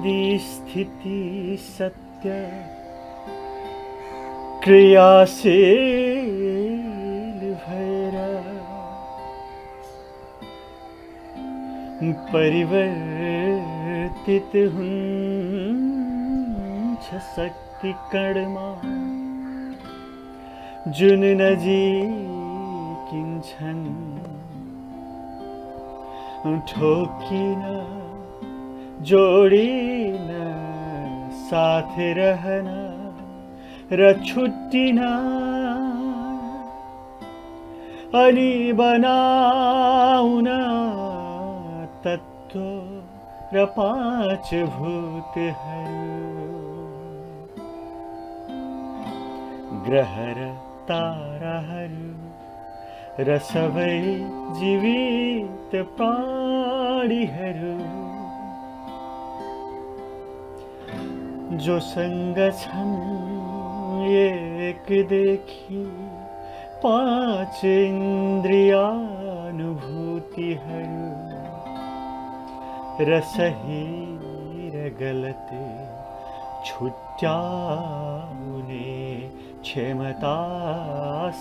आदि स्थिति सत्य क्रियाशील भएर परिवर्तित हुन्छ शक्ति कणमा जुन नजिकिन्छन् ठोकिन जोडिन साथ रहन र छुट्टिन अनि बनाउन तत्त्व र पाँच भूतहरू ग्रह र ताराहरू र सबै जीवित प्राणीहरू जोसँग छन् एकदेखि पाँच इन्द्रियानुभूतिहरू र सही र गलत छुट्याउने क्षमता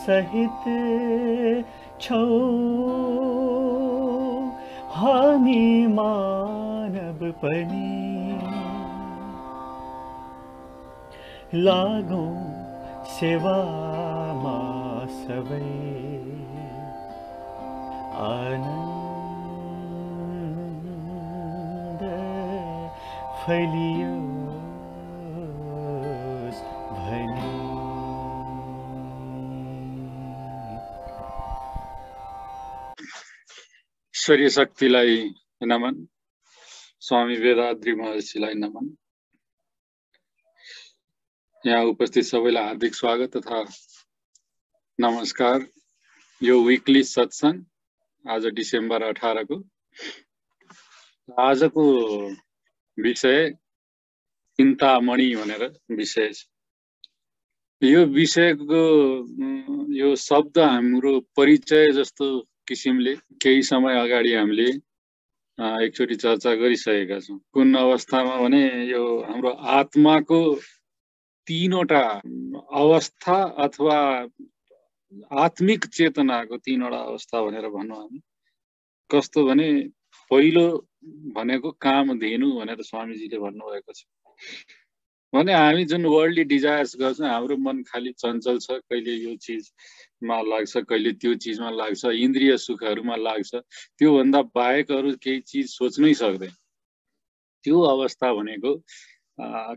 सहित छौ हामी मानव पनि लागौं सेवामा सबै आनन्द फैलियोस् भनी। ईश्वरीय शक्तिलाई नमन, स्वामी वेदाद्री महर्षिलाई नमन। यहाँ उपस्थित सबैलाई हार्दिक स्वागत तथा नमस्कार। यो विकली सत्संग आज डिसेम्बर 18 को। आजको विषय चिन्तामणि भनेर विषय छ। यो विषयको यो शब्द हाम्रो परिचय जस्तो किसिमले केही समय अगाडि हामीले एकचोटि चर्चा गरिसकेका छौं। कुन अवस्थामा भने यो हाम्रो आत्माको तीनवटा अवस्था अथवा आत्मिक चेतनाको तीनवटा अवस्था भनेर भनौँ हामी। कस्तो भने पहिलो भनेको कामधेनु भनेर स्वामीजीले भन्नुभएको छ। भने हामी जुन वर्ल्डली डिजायर्स गर्छौं, हाम्रो मन खाली चञ्चल छ, कहिले यो चिजमा लाग्छ, कहिले त्यो चिजमा लाग्छ, इन्द्रिय सुखहरूमा लाग्छ, त्यो भन्दा बाहेक अरु केही चिज सोच्नै सक्दैन। त्यो अवस्था भनेको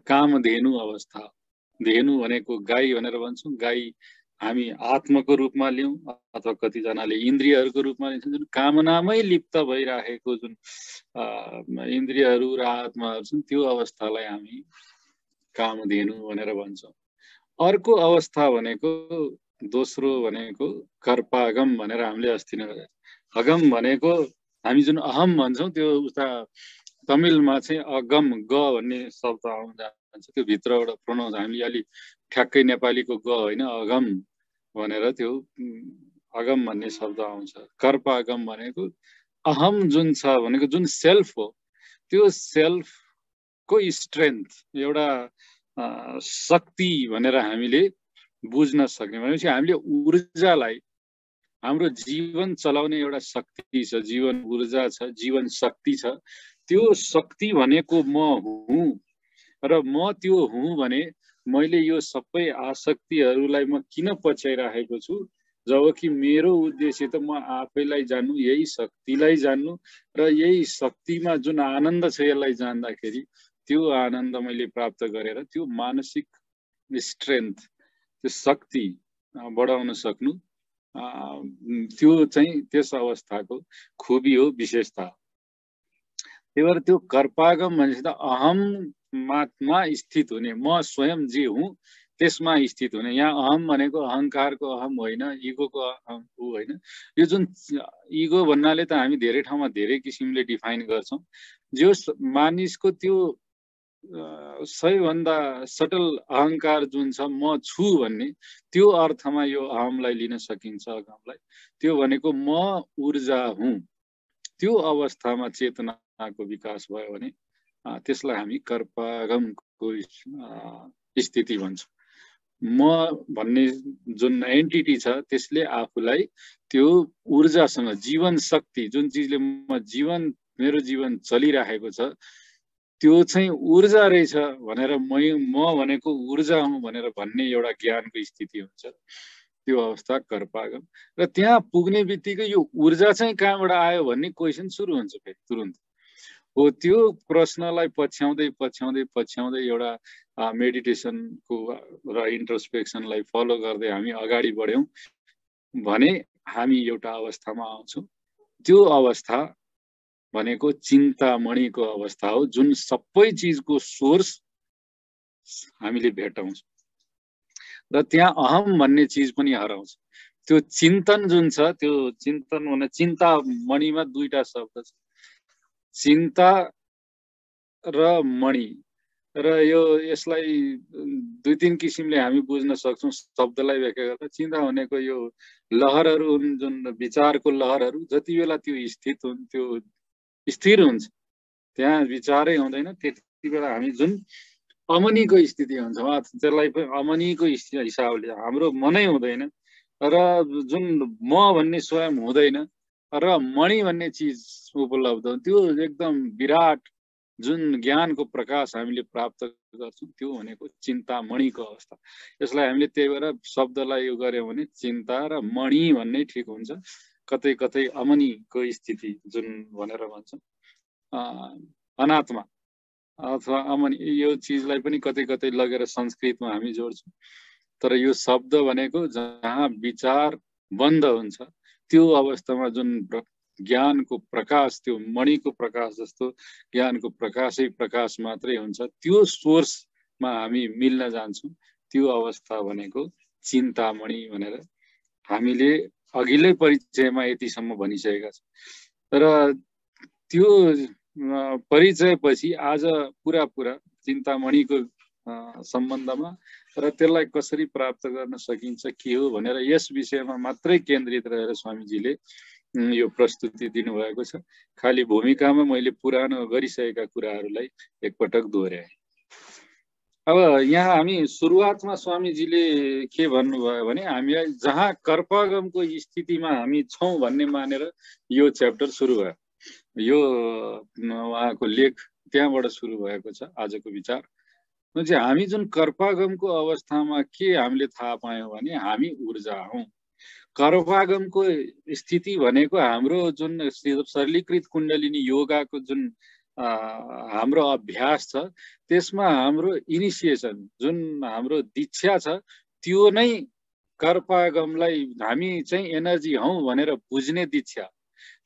कामधेनु अवस्था। धेनु भनेको गाई भनेर भन्छौं। गाई हामी आत्माको रूपमा लियौं अथवा कतिजनाले इन्द्रियहरूको रूपमा लिन्छन्। जुन कामनामै लिप्त भइराखेको जुन इन्द्रियहरू र आत्माहरू छन्, त्यो अवस्थालाई हामी कामधेनु भनेर भन्छौं। अर्को अवस्था भनेको दोस्रो भनेको कर्पागम भनेर हामीले अस्ति नै गरेका छौं। अगम भनेको हामी जुन अहम भन्छौं, त्यो उता तमिलमा चाहिँ अगम ग भन्ने शब्द आउँछ। त्यो भित्रबाट प्रोनाउन्स हामीले अलि ठ्याक्कै नेपालीको ग होइन, अगम भनेर त्यो अगम भन्ने शब्द आउँछ। कर्पागम भनेको अहम जुन छ भनेको जुन सेल्फ हो, त्यो सेल्फको स्ट्रेन्थ एउटा शक्ति भनेर हामीले बुझ्न सक्ने। भनेपछि हामीले ऊर्जालाई हाम्रो जीवन चलाउने एउटा शक्ति छ, जीवन ऊर्जा छ, जीवन शक्ति छ। त्यो शक्ति भनेको म हुँ र म त्यो हुँ भने मैले यो सबै आसक्तिहरूलाई म किन पछ्याइराखेको छु, जबकि मेरो उद्देश्य त म आफैलाई जान्नु, यही शक्तिलाई जान्नु र यही शक्तिमा जुन आनन्द छ यसलाई जान्दाखेरि त्यो आनन्द मैले प्राप्त गरेर त्यो मानसिक स्ट्रेन्थ, त्यो शक्ति बढाउन सक्नु, त्यो चाहिँ त्यस अवस्थाको खुबी हो, विशेषता। त्यही भएर त्यो कर्पागम भनेपछि त अहममा स्थित हुने, म स्वयं जे हुँ त्यसमा स्थित हुने। यहाँ अहम भनेको अहंकारको अहम होइन, इगोको अहम होइन। यो जुन इगो भन्नाले त हामी धेरै ठाउँमा धेरै किसिमले डिफाइन गर्छौं। जो मानिसको त्यो सबैभन्दा सटल अहंकार जुन छ, म छु भन्ने, त्यो अर्थमा यो अहमलाई लिन सकिन्छ। अगमलाई त्यो भनेको म ऊर्जा हुँ। त्यो अवस्थामा चेतनाको विकास भयो भने त्यसलाई हामी कर्पागमको स्थिति भन्छौँ। म भन्ने जुन एन्टिटी छ त्यसले आफूलाई त्यो ऊर्जासँग जीवन शक्ति जुन चिजले मेरो जीवन चलिरहेको छ त्यो चाहिँ ऊर्जा रहेछ भनेर म भनेको ऊर्जा हुँ भनेर भन्ने एउटा ज्ञानको स्थिति हुन्छ, त्यो अवस्था कर्पागम। र त्यहाँ पुग्ने बित्तिकै यो ऊर्जा चाहिँ कहाँबाट आयो भन्ने क्वेसन सुरु हुन्छ फेरि तुरुन्त। हो त्यो प्रश्नलाई पछ्याउँदै एउटा मेडिटेसनको र इन्ट्रोस्पेक्सनलाई फलो गर्दै हामी अगाडि बढ्यौँ भने हामी एउटा अवस्थामा आउँछौँ। त्यो अवस्था भनेको चिन्तामणिको अवस्था हो, जुन सबै चिजको सोर्स हामीले भेटाउँछौँ र त्यहाँ अहम भन्ने चिज पनि हराउँछ। त्यो चिन्तन जुन छ, त्यो चिन्तन भने चिन्तामणिमा दुईटा शब्द छ, चिन्ता र मणि। र यसलाई दुई तीन किसिमले हामी बुझ्न सक्छौँ शब्दलाई व्याख्या गर्दा। चिन्ता भनेको यो लहरहरू हुन्, जुन विचारको लहरहरू, जति बेला त्यो स्थिर हुन्छ त्यहाँ विचारै हुँदैन, त्यति बेला हामी जुन अमनीको स्थिति हुन्छ, त्यसलाई पनि अमनीको हिसाबले हाम्रो मनै हुँदैन र जुन म भन्ने स्वयं हुँदैन र मणि भन्ने चिज उपलब्ध हो, त्यो एकदम विराट जुन ज्ञानको प्रकाश हामीले प्राप्त गर्छौँ त्यो भनेको चिन्तामणिको अवस्था। यसलाई हामीले त्यही भएर शब्दलाई यो गर्यौँ भने चिन्ता र मणि भन्ने ठिक हुन्छ, कतै कतै अमनीको स्थिति जुन भनेर भन्छौँ, अनात्मा अथवा अमनी, यो चिजलाई पनि कतै कतै लगेर संस्कृतमा हामी जोड्छौँ। तर यो शब्द भनेको जहाँ विचार बन्द हुन्छ त्यो अवस्थामा जुन ज्ञानको प्रकाश, त्यो मणिको प्रकाश जस्तो ज्ञानको प्रकाशै प्रकाश मात्रै हुन्छ, त्यो सोर्समा हामी मिल्न जान्छौँ। त्यो अवस्था भनेको चिन्तामणि भनेर हामीले अघिल्लै परिचयमा यतिसम्म भनिसकेका छौँ। र त्यो परिचयपछि आज पुरा चिन्तामणिको सम्बन्धमा र त्यसलाई कसरी प्राप्त गर्न सकिन्छ के हो भनेर यस विषयमा मात्रै केन्द्रित रहेर स्वामीजीले यो प्रस्तुति दिनुभएको छ। खाली भूमिकामा मैले पुरानो गरिसकेका कुराहरूलाई एकपटक दोहोऱ्याएँ। अब यहाँ हामी सुरुवातमा स्वामीजीले के भन्नुभयो भने हामीलाई जहाँ कर्पागमको स्थितिमा हामी छौँ भन्ने मानेर यो च्याप्टर सुरु भयो। यो उहाँको लेख त्यहाँबाट सुरु भएको छ आजको विचार। हामी जुन कर्पागमको अवस्थामा के हामीले थाहा पायौँ भने हामी ऊर्जा हौँ। कर्पागमको स्थिति भनेको हाम्रो जुन सरलीकृत कुण्डलिनी योगाको जुन हाम्रो अभ्यास छ त्यसमा हाम्रो इनिसिएसन जुन हाम्रो दीक्षा छ त्यो नै कर्पागमलाई हामी चाहिँ एनर्जी हौँ भनेर बुझ्ने दीक्षा।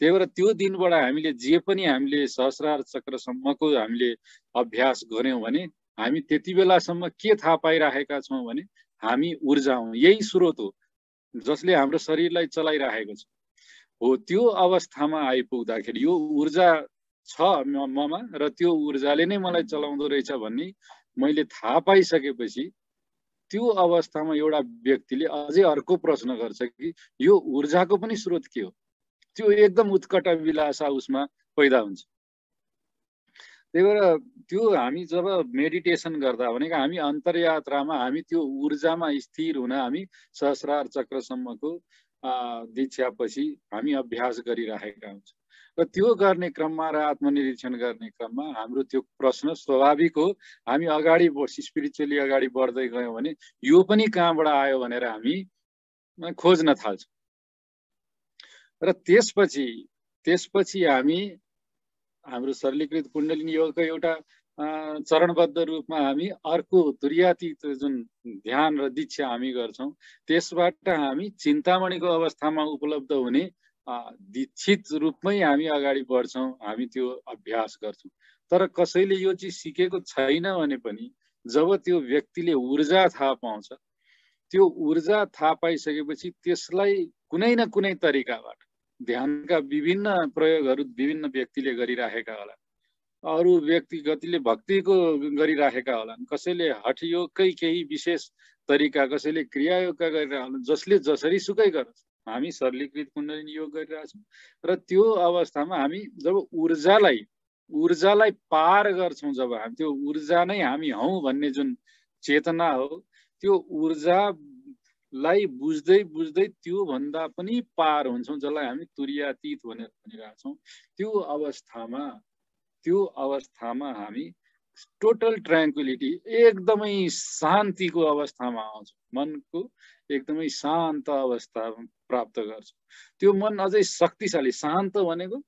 त्यही भएर त्यो दिनबाट हामीले जे पनि हामीले सहस्रार चक्रसम्मको हामीले अभ्यास गऱ्यौँ भने हामी त्यति बेलासम्म के थाहा पाइराखेका छौँ भने हामी ऊर्जा हौँ, यही स्रोत हो जसले हाम्रो शरीरलाई चलाइरहेको छ। हो त्यो अवस्थामा आइपुग्दाखेरि यो ऊर्जा छ ममा र त्यो ऊर्जाले नै मलाई चलाउँदो रहेछ भन्ने मैले थाहा पाइसकेपछि त्यो अवस्थामा एउटा व्यक्तिले अझै अर्को प्रश्न गर्छ कि यो ऊर्जाको पनि स्रोत के हो। त्यो एकदम उत्कट विलासा उसमा पैदा हुन्छ। त्यही भएर त्यो हामी जब मेडिटेसन गर्दा भनेको हामी अन्तर्यात्रामा हामी त्यो ऊर्जामा स्थिर हुन हामी सहस्रार चक्रसम्मको दीक्षापछि हामी अभ्यास गरिरहेका हुन्छौँ। र त्यो गर्ने क्रममा र आत्मनिरीक्षण गर्ने क्रममा हाम्रो त्यो प्रश्न स्वाभाविक हो, हामी अगाडि स्पिरिचुअली अगाडि बढ्दै गयौँ भने यो पनि कहाँबाट आयो भनेर हामी खोज्न थाल्छौँ। र त्यसपछि हामी हाम्रो सरलीकृत कुण्डलिनी योगको एउटा चरणबद्ध रूपमा हामी अर्को तुर्यातीत जुन ध्यान र दीक्षा हामी गर्छौँ त्यसबाट हामी चिन्तामणिको अवस्थामा उपलब्ध हुने दीक्षित रूपमै हामी अगाडि बढ्छौँ, हामी त्यो अभ्यास गर्छौँ। तर कसैले यो चिज सिकेको छैन भने पनि जब त्यो व्यक्तिले ऊर्जा थाहा पाउँछ, त्यो ऊर्जा थाहा पाइसकेपछि त्यसलाई कुनै न कुनै तरिकाबाट ध्यानका विभिन्न प्रयोगहरू विभिन्न व्यक्तिले गरिराखेका होला, अरू व्यक्तिगतले भक्तिको गरिराखेका होलान्, कसैले हठयोगकै केही विशेष तरिका, कसैले क्रियायोगका गरिरहेका होलान्, जसले जसरी सुकै गरोस् हामी सरलीकृत कुण्डलिनी योग गरिरहेछौँ। र त्यो अवस्थामा हामी जब ऊर्जालाई ऊर्जालाई पार गर्छौं जब हामी, त्यो ऊर्जा नै हामी हौ भन्ने जुन चेतना हो, त्यो ऊर्जालाई बुझ्दै बुझ्दै त्यो भन्दा पनि पार हुन्छौं, जसलाई हामी तुर्यातीत भनेर भनिरहेछौं। त्यो अवस्थामा हामी टोटल ट्राङ्क्विलिटी, एकदमै शान्तिको अवस्थामा आउँछ, मनको एकदमै शान्त अवस्था प्राप्त गर्छ। त्यो मन अझै शक्तिशाली, शान्त भनेको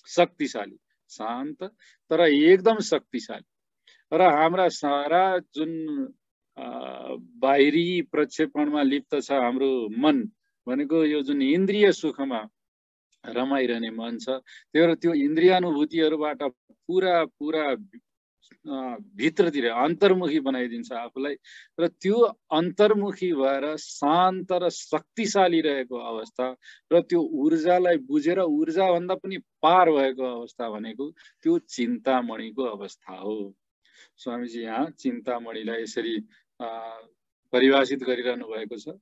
शक्तिशाली, शान्त तर एकदम शक्तिशाली। र हाम्रा सारा जुन बाहिरी प्रक्षेपणमा लिप्त छ हाम्रो मन भनेको यो जुन इन्द्रिय सुखमा रमाइरहने मन छ, त्यो इन्द्रियानुभूतिहरूबाट पुरा पुरा भित्रतिर अन्तर्मुखी बनाइदिन्छ आफूलाई। र त्यो अन्तर्मुखी भएर शान्त र शक्तिशाली रहेको अवस्था र त्यो ऊर्जालाई बुझेर ऊर्जा भन्दा पनि पार भएको अवस्था भनेको त्यो चिन्तामणिको अवस्था हो। स्वामीजी यहाँ चिन्तामणिलाई यसरी परिभाषित गरिरहनु भएको छ।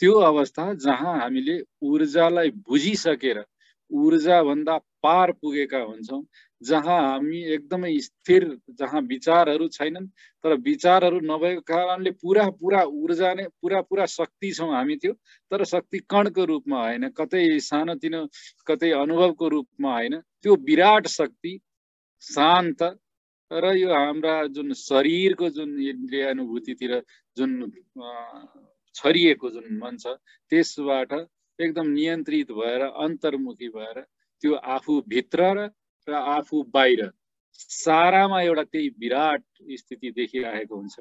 त्यो अवस्था जहाँ हामीले ऊर्जालाई बुझिसकेर ऊर्जा भन्दा पार पुगेका हुन्छौं, जहाँ हामी एकदमै स्थिर, जहाँ विचारहरू छैनन्, तर विचारहरू नभएको कारणले पुरा पुरा ऊर्जा नै पुरा शक्ति छौं हामी, त्यो तर शक्ति कणको रूपमा होइन, कतै सानोतिनो कतै अनुभवको रूपमा होइन, त्यो विराट शक्ति शान्त। र यो हाम्रा जुन शरीरको जुन इन्द्रियानुभूतितिर जुन छरिएको जुन मन छ, त्यसबाट एकदम नियन्त्रित भएर अन्तर्मुखी भएर त्यो आफू भित्र र आफू बाहिर सारामा एउटा त्यही विराट स्थिति देखिरहेको हुन्छ,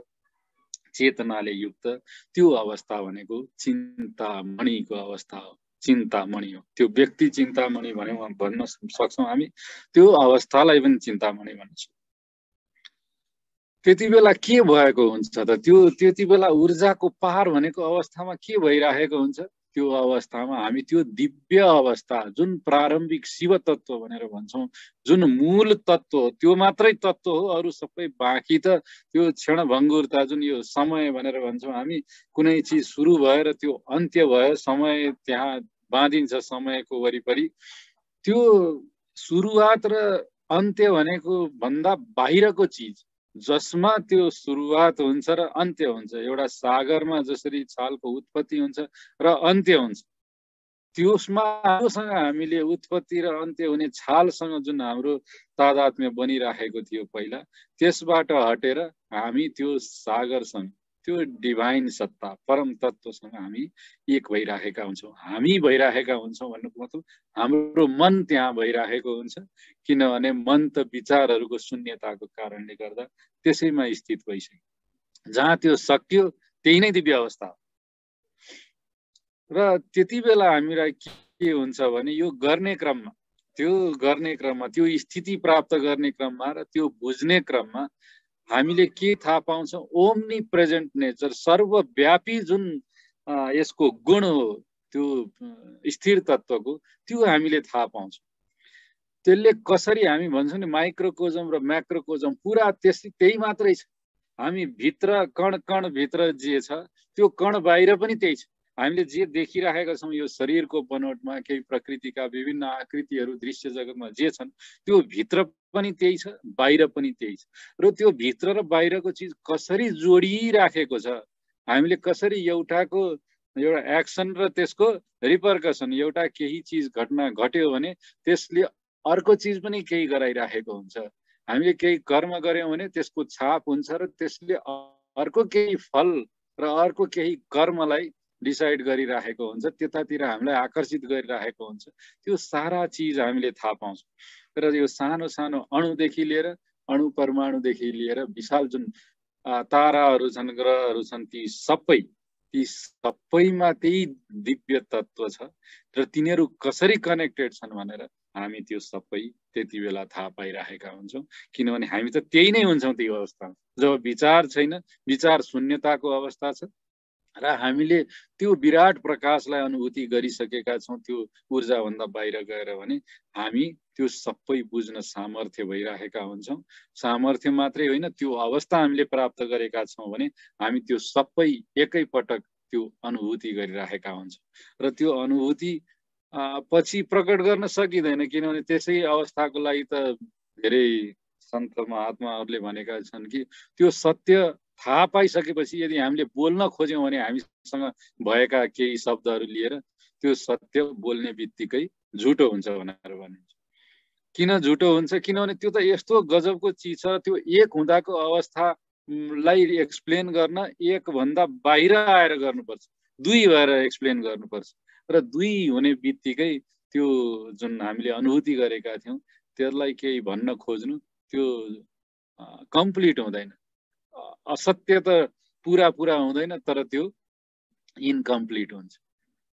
चेतनाले युक्त। त्यो अवस्था भनेको चिन्तामणिको अवस्था हो, चिन्तामणि हो। त्यो व्यक्ति चिन्तामणि भन्न सक्छौं हामी, त्यो अवस्थालाई पनि चिन्तामणि भन्छौं। त्यति बेला के भएको हुन्छ त? त्यति बेला ऊर्जाको पार भनेको अवस्थामा के भइरहेको हुन्छ? त्यो अवस्थामा हामी त्यो दिव्य अवस्था, जुन प्रारम्भिक शिव तत्व भनेर भन्छौं, जुन मूल तत्व हो, त्यो मात्रै तत्व हो, अरू सबै बाँकी त त्यो क्षणभङ्गुरता, जुन यो समय भनेर भन्छौं हामी, कुनै चिज सुरु भएर त्यो अन्त्य भयो, समय त्यहाँ बाँधिन्छ समयको वरिपरि, त्यो सुरुवात र अन्त्य भनेको भन्दा बाहिरको चिज, जसमा त्यो सुरुवात हुन्छ र अन्त्य हुन्छ। एउटा सागरमा जसरी छालको उत्पत्ति हुन्छ र अन्त्य हुन्छ, त्योसँग हामीले उत्पत्ति र अन्त्य हुने छालसँग जुन हाम्रो तादात्म्य बनिराखेको थियो पहिला, त्यसबाट हटेर हामी त्यो सागरसँग, त्यो डिभाइन सत्ता परम तत्वसँग हामी एक भइराखेका हुन्छौँ। हामी भइराखेका हुन्छौँ भन्नुको मतलब हाम्रो मन त्यहाँ भइराखेको हुन्छ, किनभने मन त विचारहरूको शून्यताको कारणले गर्दा त्यसैमा स्थित भइसक्यो। जहाँ त्यो सक्यो त्यही नै दिव्य अवस्था हो। र त्यति बेला हामीलाई के हुन्छ भने यो गर्ने क्रममा, त्यो स्थिति प्राप्त गर्ने क्रममा र त्यो बुझ्ने क्रममा हामीले के थाहा पाउँछौँ? ओम्नी प्रेजेन्ट नेचर, सर्वव्यापी जुन यसको गुण हो, त्यो स्थिर तत्वको, त्यो हामीले थाहा पाउँछौँ। त्यसले कसरी, हामी भन्छौँ नि माइक्रोकोजम र म्याक्रोकोजम, पुरा त्यही मात्रै छ। हामी भित्र कण भित्र जे छ, त्यो कण बाहिर पनि त्यही छ। हामीले जे देखिराखेका छौँ यो शरीरको बनोटमा, केही प्रकृतिका विभिन्न आकृतिहरू दृश्य जगतमा जे छन्, त्यो भित्र पनि त्यही छ, बाहिर पनि त्यही छ। र त्यो भित्र र बाहिरको चिज कसरी जोडिराखेको छ, हामीले कसरी एउटा एक्सन र त्यसको रिपरकसन, एउटा केही चिज घटना घट्यो भने त्यसले अर्को चिज पनि केही गराइराखेको हुन्छ। हामीले केही कर्म गर्यौँ भने त्यसको छाप हुन्छ र त्यसले अर्को केही फल र अर्को केही कर्मलाई डिसाइड गरिराखेको हुन्छ, त्यतातिर हामीलाई आकर्षित गरिराखेको हुन्छ। त्यो सारा चिज हामीले थाहा पाउँछौँ। र यो सानो सानो अणुदेखि लिएर, अणु परमाणुदेखि लिएर विशाल जुन ताराहरू छन्, ग्रहहरू छन्, ती सबैमा त्यही दिव्य तत्व छ। र तिनीहरू कसरी कनेक्टेड छन् भनेर हामी त्यो सबै त्यति बेला थाहा पाइराखेका हुन्छौँ, किनभने हामी त त्यही नै हुन्छौँ त्यो अवस्थामा। जब विचार छैन, विचार शून्यताको अवस्था छ, र हामीले त्यो विराट प्रकाशलाई अनुभूति गरिसकेका छौँ, त्यो ऊर्जाभन्दा बाहिर गएर भने हामी त्यो सबै बुझ्न सामर्थ्य भइराखेका हुन्छौँ। सामर्थ्य मात्रै होइन, त्यो अवस्था हामीले प्राप्त गरेका छौँ भने हामी त्यो सबै एकैपटक त्यो अनुभूति गरिराखेका हुन्छौँ। र त्यो अनुभूति पछि प्रकट गर्न सकिँदैन, किनभने त्यसै अवस्थाको लागि त धेरै सन्त महात्माहरूले भनेका छन् कि त्यो सत्य थाहा पाइसकेपछि यदि हामीले बोल्न खोज्यौँ भने हामीसँग भएका केही शब्दहरू लिएर त्यो सत्य बोल्ने बित्तिकै झुटो हुन्छ भनेर भनिन्छ। किन झुटो हुन्छ? किनभने त्यो त यस्तो गजबको चिज छ, त्यो एक हुँदाको अवस्थालाई एक्सप्लेन गर्न एक भन्दा बाहिर आएर गर्नुपर्छ, दुई भएर एक्सप्लेन गर्नुपर्छ। र दुई हुने बित्तिकै त्यो जुन हामीले अनुभूति गरेका थियौँ त्यसलाई केही भन्न खोज्नु त्यो कम्प्लिट हुँदैन। असत्य त पुरा हुँदैन, तर त्यो इन्कम्प्लिट हुन्छ।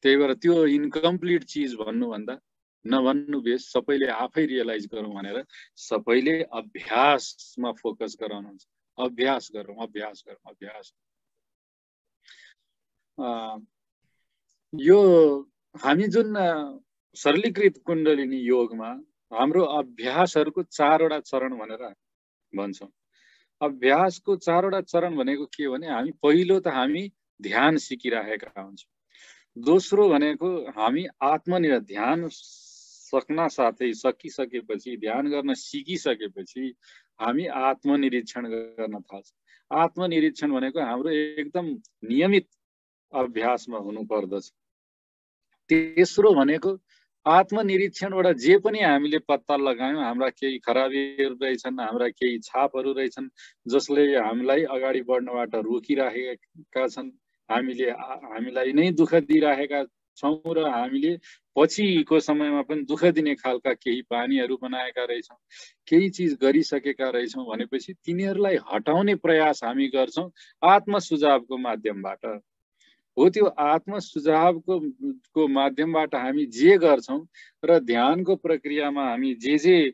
त्यही भएर त्यो इन्कम्प्लिट चिज भन्नुभन्दा नभन्नु बेस, सबैले आफै रियलाइज गरौँ भनेर सबैले अभ्यासमा फोकस गराउनुहुन्छ। अभ्यास गरौँ, अभ्यास गरौँ, अभ्यास। यो हामी जुन सरलीकृत कुण्डलिनी योगमा हाम्रो अभ्यासहरूको 4वटा चरण भनेर भन्छौँ। अभ्यासको 4वटा चरण भनेको के भने हामी पहिलो त हामी ध्यान सिकिरहेका हुन्छौँ। दोस्रो भनेको हामी आत्मनिरीक्षण, ध्यान सक्न साथै सकिसकेपछि, ध्यान गर्न सिकिसकेपछि हामी आत्मनिरीक्षण गर्न थाल्छौँ। आत्मनिरीक्षण भनेको हाम्रो एकदम नियमित अभ्यासमा हुनुपर्दछ। तेस्रो भनेको आत्मनिरीक्षणबाट जे पनि हामीले पत्ता लगायौँ, हाम्रा केही खराबीहरू रहेछन्, हाम्रा केही छापहरू रहेछन् जसले हामीलाई अगाडि बढ्नबाट रोकिरहेका छन्, हामीलाई नै दुःख दिइरहेका छौँ र हामीले पछिको समयमा पनि दुःख दिने खालका केही बानीहरू बनाएका रहेछौँ, केही चिज गरिसकेका रहेछौँ भनेपछि तिनीहरूलाई हटाउने प्रयास हामी गर्छौँ आत्मसुझावको माध्यमबाट। हो त्यो आत्मसुझावको माध्यमबाट हामी जे गर्छौँ र ध्यानको प्रक्रियामा हामी जे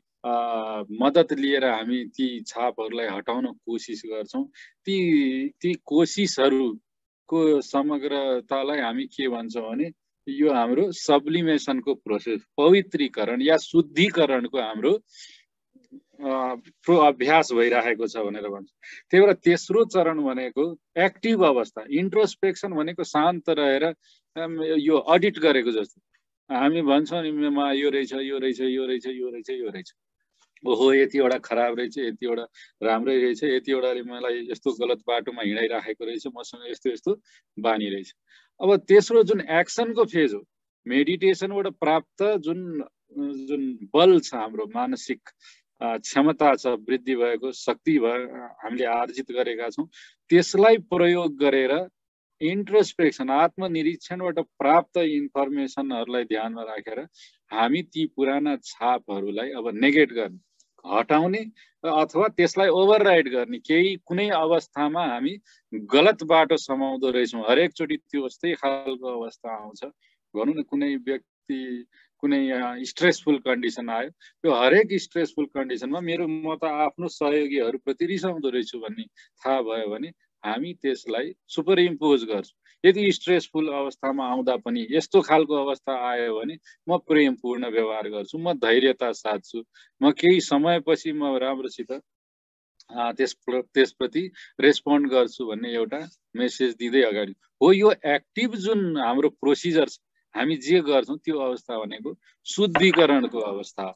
मद्दत लिएर हामी ती छापहरूलाई हटाउन कोसिस गर्छौँ, ती कोसिसहरूको समग्रतालाई हामी के भन्छौँ भने यो हाम्रो सब्लिमेसनको प्रोसेस, पवित्रीकरण या शुद्धिकरणको हाम्रो अभ्यास भइरहेको छ भनेर भन्छ। त्यही भएर तेस्रो चरण भनेको एक्टिभ अवस्था, इन्ट्रोस्पेक्सन भनेको शान्त रहेर यो अडिट गरेको जस्तो हामी भन्छौँ नि, म यो रहेछ, यो रहेछ, यो रहेछ, यो रहेछ, यो रहेछ, ओहो यतिवटा खराब रहेछ, यतिवटा राम्रै रहेछ, यतिवटाले मलाई यस्तो गलत बाटोमा हिँडाइराखेको रहेछ, मसँग यस्तो यस्तो बानी रहेछ। अब तेस्रो जुन एक्सनको फेज हो, मेडिटेसनबाट प्राप्त जुन बल छ, हाम्रो मानसिक क्षमता छ, वृद्धि भएको शक्ति हामीले आर्जित गरेका छौँ, त्यसलाई प्रयोग गरेर इन्ट्रोस्पेक्सन, आत्मनिरीक्षणबाट प्राप्त इन्फर्मेसनहरूलाई ध्यानमा राखेर हामी ती पुराना छापहरूलाई अब नेगेट गर्ने, हटाउने अथवा त्यसलाई ओभरराइड गर्ने। केही कुनै अवस्थामा हामी गलत बाटो समाउँदो रहेछौँ, हरेकचोटि त्यो यस्तै खालको अवस्था आउँछ। भनौँ न कुनै व्यक्ति कुनै स्ट्रेसफुल कन्डिसन आयो, त्यो हरेक स्ट्रेसफुल कन्डिसनमा म त आफ्नो सहयोगीहरूप्रति रिसाउँदो रहेछु भन्ने थाहा भयो भने हामी त्यसलाई सुपर इम्पोज गर्छौँ। यदि स्ट्रेसफुल अवस्थामा आउँदा पनि यस्तो खालको अवस्था आयो भने म प्रेमपूर्ण व्यवहार गर्छु, म धैर्यता साध्छु, म केही समयपछि म राम्रोसित त्यसप्रति रेस्पोन्ड गर्छु भन्ने एउटा मेसेज दिँदै अगाडि हो। यो एक्टिभ जुन हाम्रो प्रोसिजर छ, हामी जे गर्छौँ त्यो अवस्था भनेको शुद्धिकरणको अवस्था हो।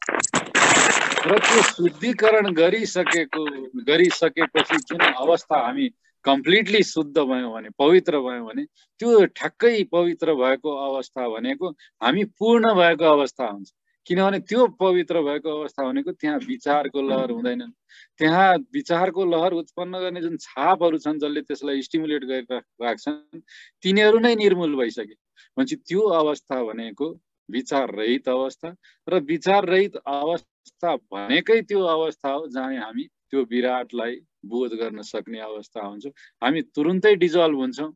र त्यो शुद्धिकरण गरिसकेपछि जुन अवस्था हामी कम्प्लिटली शुद्ध भयौँ भने, पवित्र भयौँ भने, त्यो ठ्याक्कै पवित्र भएको अवस्था भनेको हामी पूर्ण भएको अवस्था हुन्छ। किनभने त्यो पवित्र भएको अवस्था भनेको त्यहाँ विचारको लहर हुँदैनन्, त्यहाँ विचारको लहर उत्पन्न गर्ने जुन छापहरू छन् जसले त्यसलाई स्टिमुलेट गरिराख्छन् तिनीहरू नै निर्मूल भइसके भनेपछि त्यो अवस्था भनेको विचार रहित अवस्था। र विचार रहित अवस्था भनेकै त्यो अवस्था हो जहाँ हामी त्यो विराटलाई बोध गर्न सक्ने अवस्था हुन्छ। हामी तुरुन्तै डिजल्भ हुन्छौँ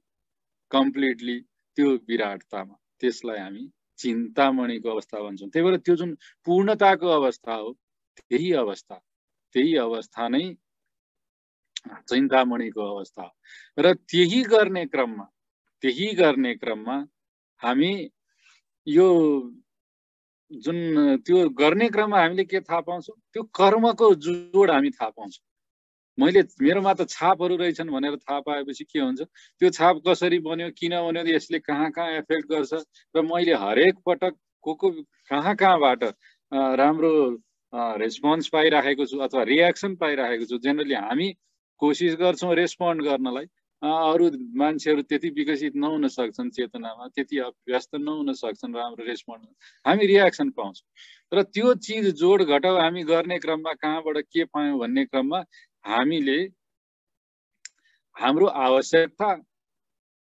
कम्प्लिटली त्यो विराटतामा, त्यसलाई हामी चिन्तामणिको अवस्था भन्छौँ। त्यही भएर त्यो जुन पूर्णताको अवस्था हो त्यही अवस्था नै चिन्तामणिको अवस्था हो। र त्यही गर्ने क्रममा हामी यो जुन त्यो गर्ने क्रममा हामीले के थाहा पाउँछौँ, त्यो कर्मको जोड हामी थाहा पाउँछौँ। मेरोमा त छापहरू रहेछन् भनेर थाहा पाएपछि के हुन्छ, त्यो छाप कसरी बन्यो, किन बन्यो, यसले कहाँ एफेक्ट गर्छ, र मैले हरेक पटक को कहाँबाट राम्रो रेस्पोन्स पाइराखेको छु अथवा रियाक्सन पाइराखेको छु। जेनरली हामी कोसिस गर्छौँ रेस्पोन्ड गर्नलाई, अरू मान्छेहरू त्यति विकसित नहुन सक्छन्, चेतनामा त्यति अभ्यस्त नहुन सक्छन् राम्रो रेस्पोन्ड, हामी रियाक्सन पाउँछौँ। र त्यो चिज जोड घटाउ हामी गर्ने क्रममा कहाँबाट के पायौँ भन्ने क्रममा हामीले हाम्रो आवश्यकता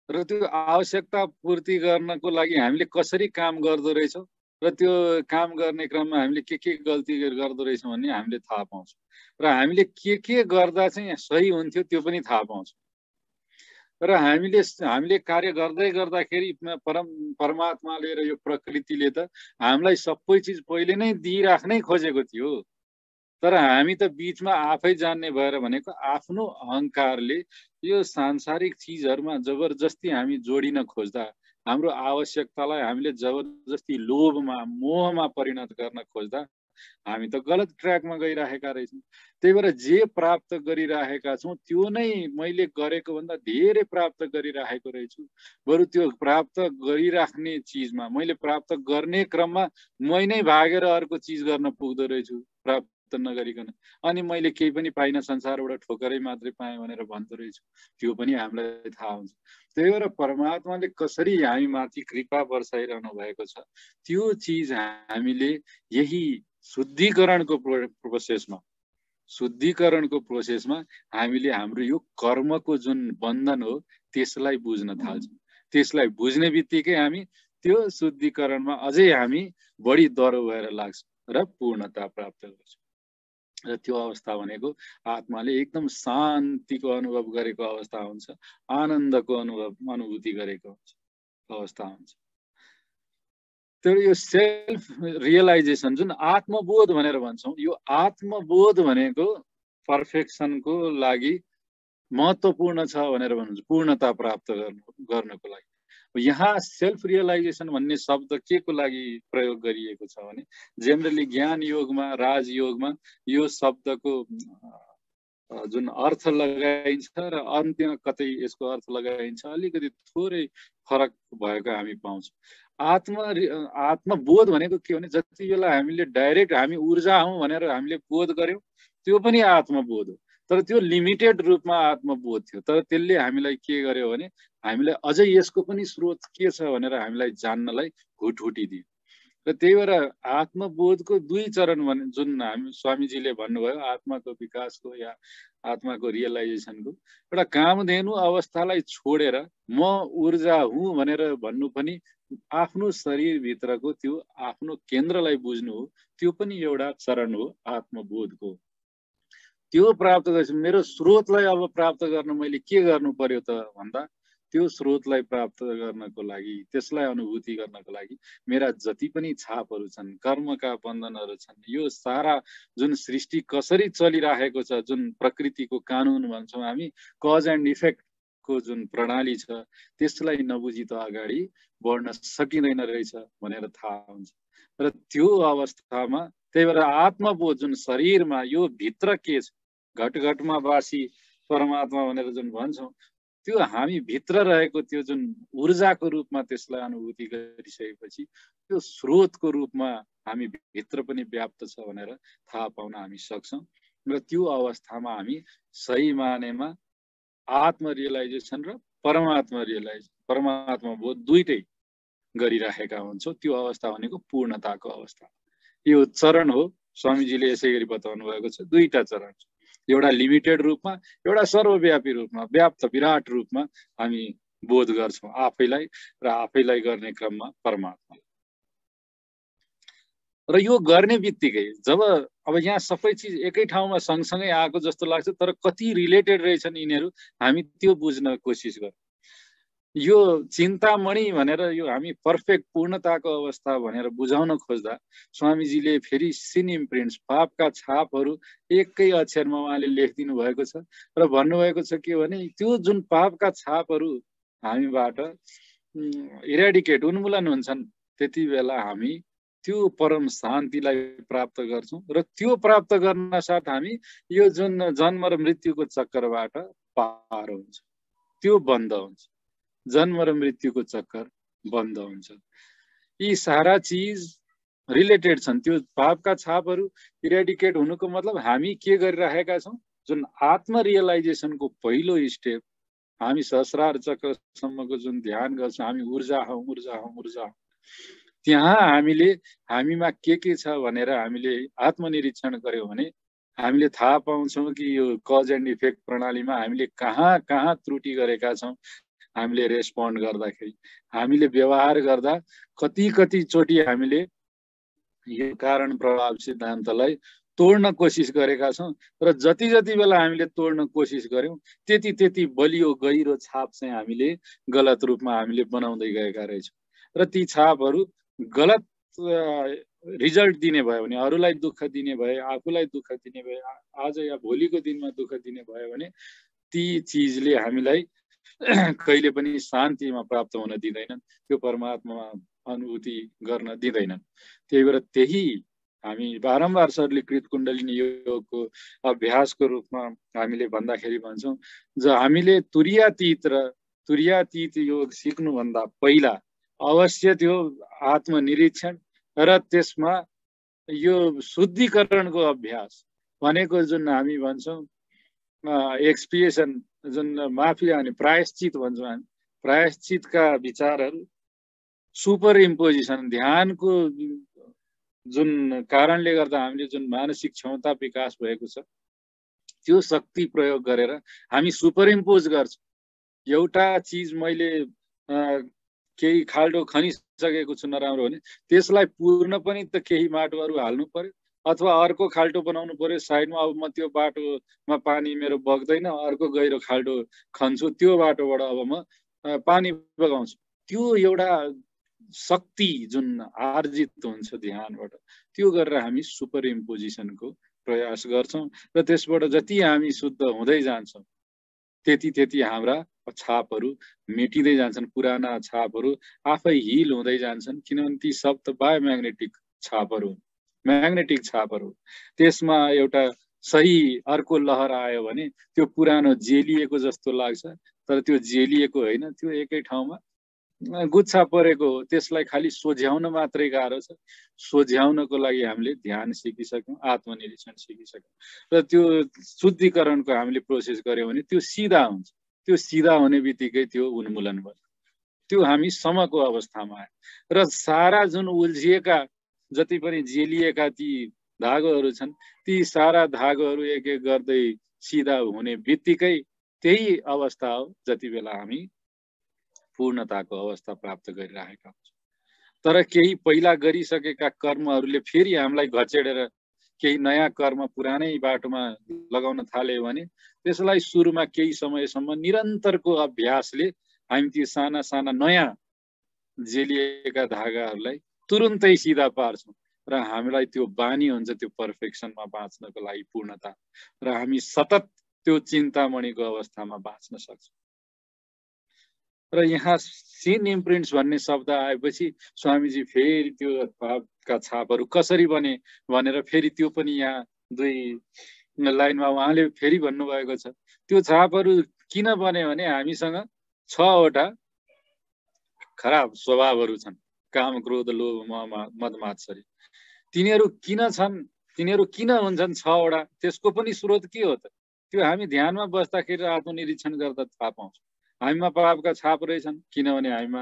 र त्यो आवश्यकता पूर्ति गर्नको लागि हामीले कसरी काम गर्दो रहेछौँ र त्यो काम गर्ने क्रममा हामीले के गल्ती गर्दो रहेछौँ भन्ने हामीले थाहा पाउँछौँ। र हामीले के गर्दा चाहिँ सही हुन्थ्यो त्यो पनि थाहा पाउँछौँ। र हामीले कार्य गर्दाखेरि परमात्माले र यो प्रकृतिले त हामीलाई सबै चिज पहिले नै दिइराख्नै खोजेको थियो। तर हामी त बीचमा आफै जान्ने भएर भनेको आफ्नो अहङ्कारले यो सांसारिक चिजहरुमा जबरजस्ती हामी जोडिन खोज्दा, हाम्रो आवश्यकतालाई हामीले जबरजस्ती लोभमा मोहमा परिणत गर्न खोज्दा हामी त गलत ट्र्याकमा गइराखेका रहेछौँ। त्यही भएर जे प्राप्त गरिराखेका छौँ त्यो नै मैले गरेको भन्दा धेरै प्राप्त गरिराखेको रहेछु। बरु त्यो प्राप्त गरिराख्ने चिजमा मैले प्राप्त गर्ने क्रममा मै नै भागेर अर्को चिज गर्न पुग्दो रहेछु प्राप्त नगरिकन, अनि मैले केही पनि पाइन संसारबाट ठोकरै मात्रै पाएँ भनेर भन्दो रहेछु। त्यो पनि हामीलाई थाहा हुन्छ। त्यही भएर परमात्माले कसरी हामी माथि कृपा बर्साइरहनु भएको छ त्यो चिज हामीले यही शुद्धिकरणको प्रोसेसमा हामीले हाम्रो यो कर्मको जुन बन्धन हो त्यसलाई बुझ्न थाल्छौँ। त्यसलाई बुझ्ने बित्तिकै हामी त्यो शुद्धिकरणमा अझै हामी बढी दह्रो भएर लाग्छौँ र पूर्णता प्राप्त गर्छौँ। र त्यो अवस्था भनेको आत्माले एकदम शान्तिको अनुभव गरेको अवस्था हुन्छ, आनन्दको अनुभूति गरेको अवस्था हुन्छ। तर यो सेल्फ रियलाइजेसन जुन आत्मबोध भनेर भन्छौँ, यो आत्मबोध भनेको पर्फेक्सनको लागि महत्त्वपूर्ण छ भनेर भन्नुहुन्छ, पूर्णता प्राप्त गर्नको लागि। यहाँ सेल्फ रियलाइजेसन भन्ने शब्द के को लागि प्रयोग गरिएको छ भने जेनरली ज्ञान योगमा, राजयोगमा यो शब्दको जुन अर्थ लगाइन्छ र अन्त्यमा कतै यसको अर्थ लगाइन्छ अलिकति थोरै फरक भएको हामी पाउँछौँ। आत्मबोध भनेको के भने जति बेला हामीले डाइरेक्ट हामी ऊर्जा हौँ भनेर हामीले बोध गर्यौँ त्यो पनि आत्मबोध हो। तर त्यो लिमिटेड रूपमा आत्मबोध थियो। तर त्यसले हामीलाई के गर्यो भने हामीलाई अझै यसको पनि स्रोत के छ भनेर हामीलाई जान्नलाई हुटहुटी दियो। र त्यही भएर आत्मबोधको दुई चरण भने जुन हामी स्वामीजीले भन्नुभयो आत्माको विकासको या आत्माको रियलाइजेसनको, एउटा कामधेनु अवस्थालाई छोडेर म ऊर्जा हुँ भनेर भन्नु पनि आफ्नो शरीरभित्रको त्यो आफ्नो केन्द्रलाई बुझ्नु हो, त्यो पनि एउटा चरण हो आत्मबोधको। त्यो प्राप्त गरेपछि मेरो स्रोतलाई अब प्राप्त गर्न मैले के गर्नु पर्यो त भन्दा त्यो स्रोतलाई प्राप्त गर्नको लागि, त्यसलाई अनुभूति गर्नको लागि मेरा जति पनि छापहरू छन्, कर्मका बन्धनहरू छन्, यो सारा जुन सृष्टि कसरी चलिराखेको छ, जुन प्रकृतिको कानुन भन्छौँ हामी, कज एन्ड इफेक्टको जुन प्रणाली छ त्यसलाई नबुझी त अगाडि बढ्न सकिँदैन रहेछ भनेर थाहा हुन्छ। र त्यो अवस्थामा त्यही भएर आत्मबोध जुन शरीरमा यो भित्र के छ, घटघटमा वासी परमात्मा भनेर जुन भन्छौँ त्यो हामी भित्र रहेको त्यो जुन ऊर्जाको रूपमा त्यसलाई अनुभूति गरिसकेपछि त्यो स्रोतको रूपमा हामी भित्र पनि व्याप्त छ भनेर थाहा पाउन हामी सक्छौँ। र त्यो अवस्थामा हामी सही मानेमा आत्म रियलाइजेसन र परमात्मा रियलाइजेसन, परमात्मा बोध दुईटै गरिराखेका हुन्छौँ। त्यो अवस्था भनेको पूर्णताको अवस्था। यो चरण हो, स्वामीजीले यसै गरी बताउनु भएको छ, दुईटा चरण छ, एउटा लिमिटेड रूपमा, एउटा सर्वव्यापी रूपमा, व्याप्त विराट रूपमा हामी बोध गर्छौँ आफैलाई र आफैलाई गर्ने क्रममा परमात्मा। र यो गर्ने बित्तिकै जब अब यहाँ सबै चिज एकै ठाउँमा सँगसँगै आएको जस्तो लाग्छ, तर कति रिलेटेड रहेछन् यिनीहरू हामी त्यो बुझ्न कोसिस गर्छौँ। यो चिन्तामणि भनेर यो हामी पर्फेक्ट पूर्णताको अवस्था भनेर बुझाउन खोज्दा स्वामीजीले फेरि सिन इम्प्रिन्ट्स, पापका छापहरू एकै अक्षरमा उहाँले लेखिदिनु भएको छ र भन्नुभएको छ के भने त्यो जुन पापका छापहरू हामीबाट इरेडिकेट, उन्मूलन हुन्छन्, त्यति बेला हामी त्यो परम शान्तिलाई प्राप्त गर्छौँ। र त्यो प्राप्त गर्न साथ हामी यो जुन जन्म र मृत्युको चक्करबाट पार हुन्छ, त्यो बन्द हुन्छ, जन्म र मृत्युको चक्कर बन्द हुन्छ। यी सारा चिज रिलेटेड छन्। त्यो पापका छापहरू इरेडिकेट हुनुको मतलब हामी के गरिरहेका छौँ, जुन आत्म रियलाइजेसनको पहिलो स्टेप, हामी सहस्रार चक्रसम्मको जुन ध्यान गर्छौँ, हामी ऊर्जा हौँ ऊर्जा हौँ ऊर्जा हौँ, त्यहाँ हामीले हामीमा के छ भनेर हामीले आत्मनिरीक्षण गर्यौँ भने हामीले थाहा पाउँछौँ कि यो कज एन्ड इफेक्ट प्रणालीमा हामीले कहाँ कहाँ त्रुटि गरेका छौँ। हामीले रेस्पोन्ड गर्दाखेरि, हामीले व्यवहार गर्दा कति चोटि हामीले यो कारण प्रभाव सिद्धान्तलाई तोड्न कोसिस गरेका छौँ र जति बेला हामीले तोड्न कोसिस गर्यौँ त्यति बलियो गहिरो छाप चाहिँ हामीले गलत रूपमा हामीले बनाउँदै गएका रहेछौँ र ती छापहरू गलत रिजल्ट दिने भयो भने, अरूलाई दुःख दिने भए, आफूलाई दुःख दिने भए, आज या भोलिको दिनमा दुःख दिने भयो भने ती चिजले हामीलाई कहिले पनि शान्तिमा प्राप्त हुन दिँदैनन्, त्यो परमात्मामा अनुभूति गर्न दिँदैनन्। त्यही भएर त्यही हामी बारम्बार सरलीकृत कुण्डलिनी योगको अभ्यासको रूपमा हामीले भन्दाखेरि भन्छौँ, हामीले तुर्यातीत योग सिक्नुभन्दा पहिला अवश्य त्यो आत्मनिरीक्षण र त्यसमा यो शुद्धिकरणको अभ्यास भनेको जुन हामी भन्छौँ एक्सपिएसन, जुन माफी अनि प्रायश्चित भन्छौँ हामी, प्रायश्चितका विचारहरू, सुपर इम्पोजिसन, ध्यानको जुन कारणले गर्दा हामीले जुन मानसिक क्षमता विकास भएको छ त्यो शक्ति प्रयोग गरेर हामी सुपर इम्पोज गर्छौँ। एउटा चिज मैले केही खाल्डो खनिसकेको छु नराम्रो भने त्यसलाई पूर्ण पनि त केही माटोहरू हाल्नु पर्यो अथवा अर्को खाल्टो बनाउनु पर्यो साइडमा। अब म त्यो बाटोमा पानी मेरो बग्दैन, अर्को गहिरो खाल्टो खन्छु, त्यो बाटोबाट अब म पानी बगाउँछु। त्यो एउटा शक्ति जुन आर्जित हुन्छ ध्यानबाट, त्यो गरेर हामी सुपर इम्पोजिसनको प्रयास गर्छौँ र त्यसबाट जति हामी शुद्ध हुँदै जान्छौँ त्यति हाम्रा छापहरू मेटिँदै जान्छन्, पुराना छापहरू आफै हिल हुँदै जान्छन्, किनभने ती शब्द बायोम्याग्नेटिक छापहरू, म्याग्नेटिक छापहरू। त्यसमा एउटा सही अर्को लहर आयो भने त्यो पुरानो जेलिएको जस्तो लाग्छ, तर त्यो जेलिएको होइन, त्यो एकै ठाउँमा गुच्छा परेको हो। त्यसलाई खालि सोझ्याउन मात्रै गाह्रो छ। सोझ्याउनको लागि हामीले ध्यान सिकिसक्यौँ, आत्मनिरीक्षण सिकिसक्यौँ र त्यो शुद्धिकरणको हामीले प्रोसेस गर्यौँ भने त्यो सिधा हुन्छ। त्यो सिधा हुने बित्तिकै त्यो उन्मूलन भयो, त्यो हामी समको अवस्थामा आयो र सारा जुन उल्झिएका जति पनि जेलिएका ती धागोहरू छन् ती सारा धागोहरू एक एक गर्दै सिधा हुने बित्तिकै त्यही अवस्था हो जति बेला हामी पूर्णताको अवस्था प्राप्त गरिरहेका हुन्छौँ। तर केही पहिला गरिसकेका कर्महरूले फेरि हामीलाई घचेडेर केही नयाँ कर्म पुरानै बाटोमा लगाउन थाल्यो भने त्यसलाई सुरुमा केही समयसम्म निरन्तरको अभ्यासले हामी ती साना साना नयाँ जेलिएका धागाहरूलाई तुरुन्तै सिधा पार्छौँ र हामीलाई त्यो बानी हुन्छ त्यो पर्फेक्सनमा बाँच्नको लागि, पूर्णता, र हामी सतत त्यो चिन्तामणिको अवस्थामा बाँच्न सक्छौँ। र यहाँ सिन इम्प्रिन्ट्स भन्ने शब्द आएपछि स्वामीजी फेरि त्यो पापका छापहरू कसरी बने भनेर फेरि त्यो पनि यहाँ दुई लाइनमा उहाँले फेरि भन्नुभएको छ। त्यो छापहरू किन बने भने हामीसँग 6वटा खराब स्वभावहरू छन्, काम, क्रोध, लोभ, मोह, मद, मात्सर्य। तिनीहरू किन छन्, तिनीहरू किन हुन्छन् 6वटा, त्यसको पनि स्रोत के हो त? त्यो हामी ध्यानमा बस्दाखेरि आत्मनिरीक्षण गर्दा थाहा पाउँछौँ। हामीमा पापका छाप रहेछन् किनभने हामीमा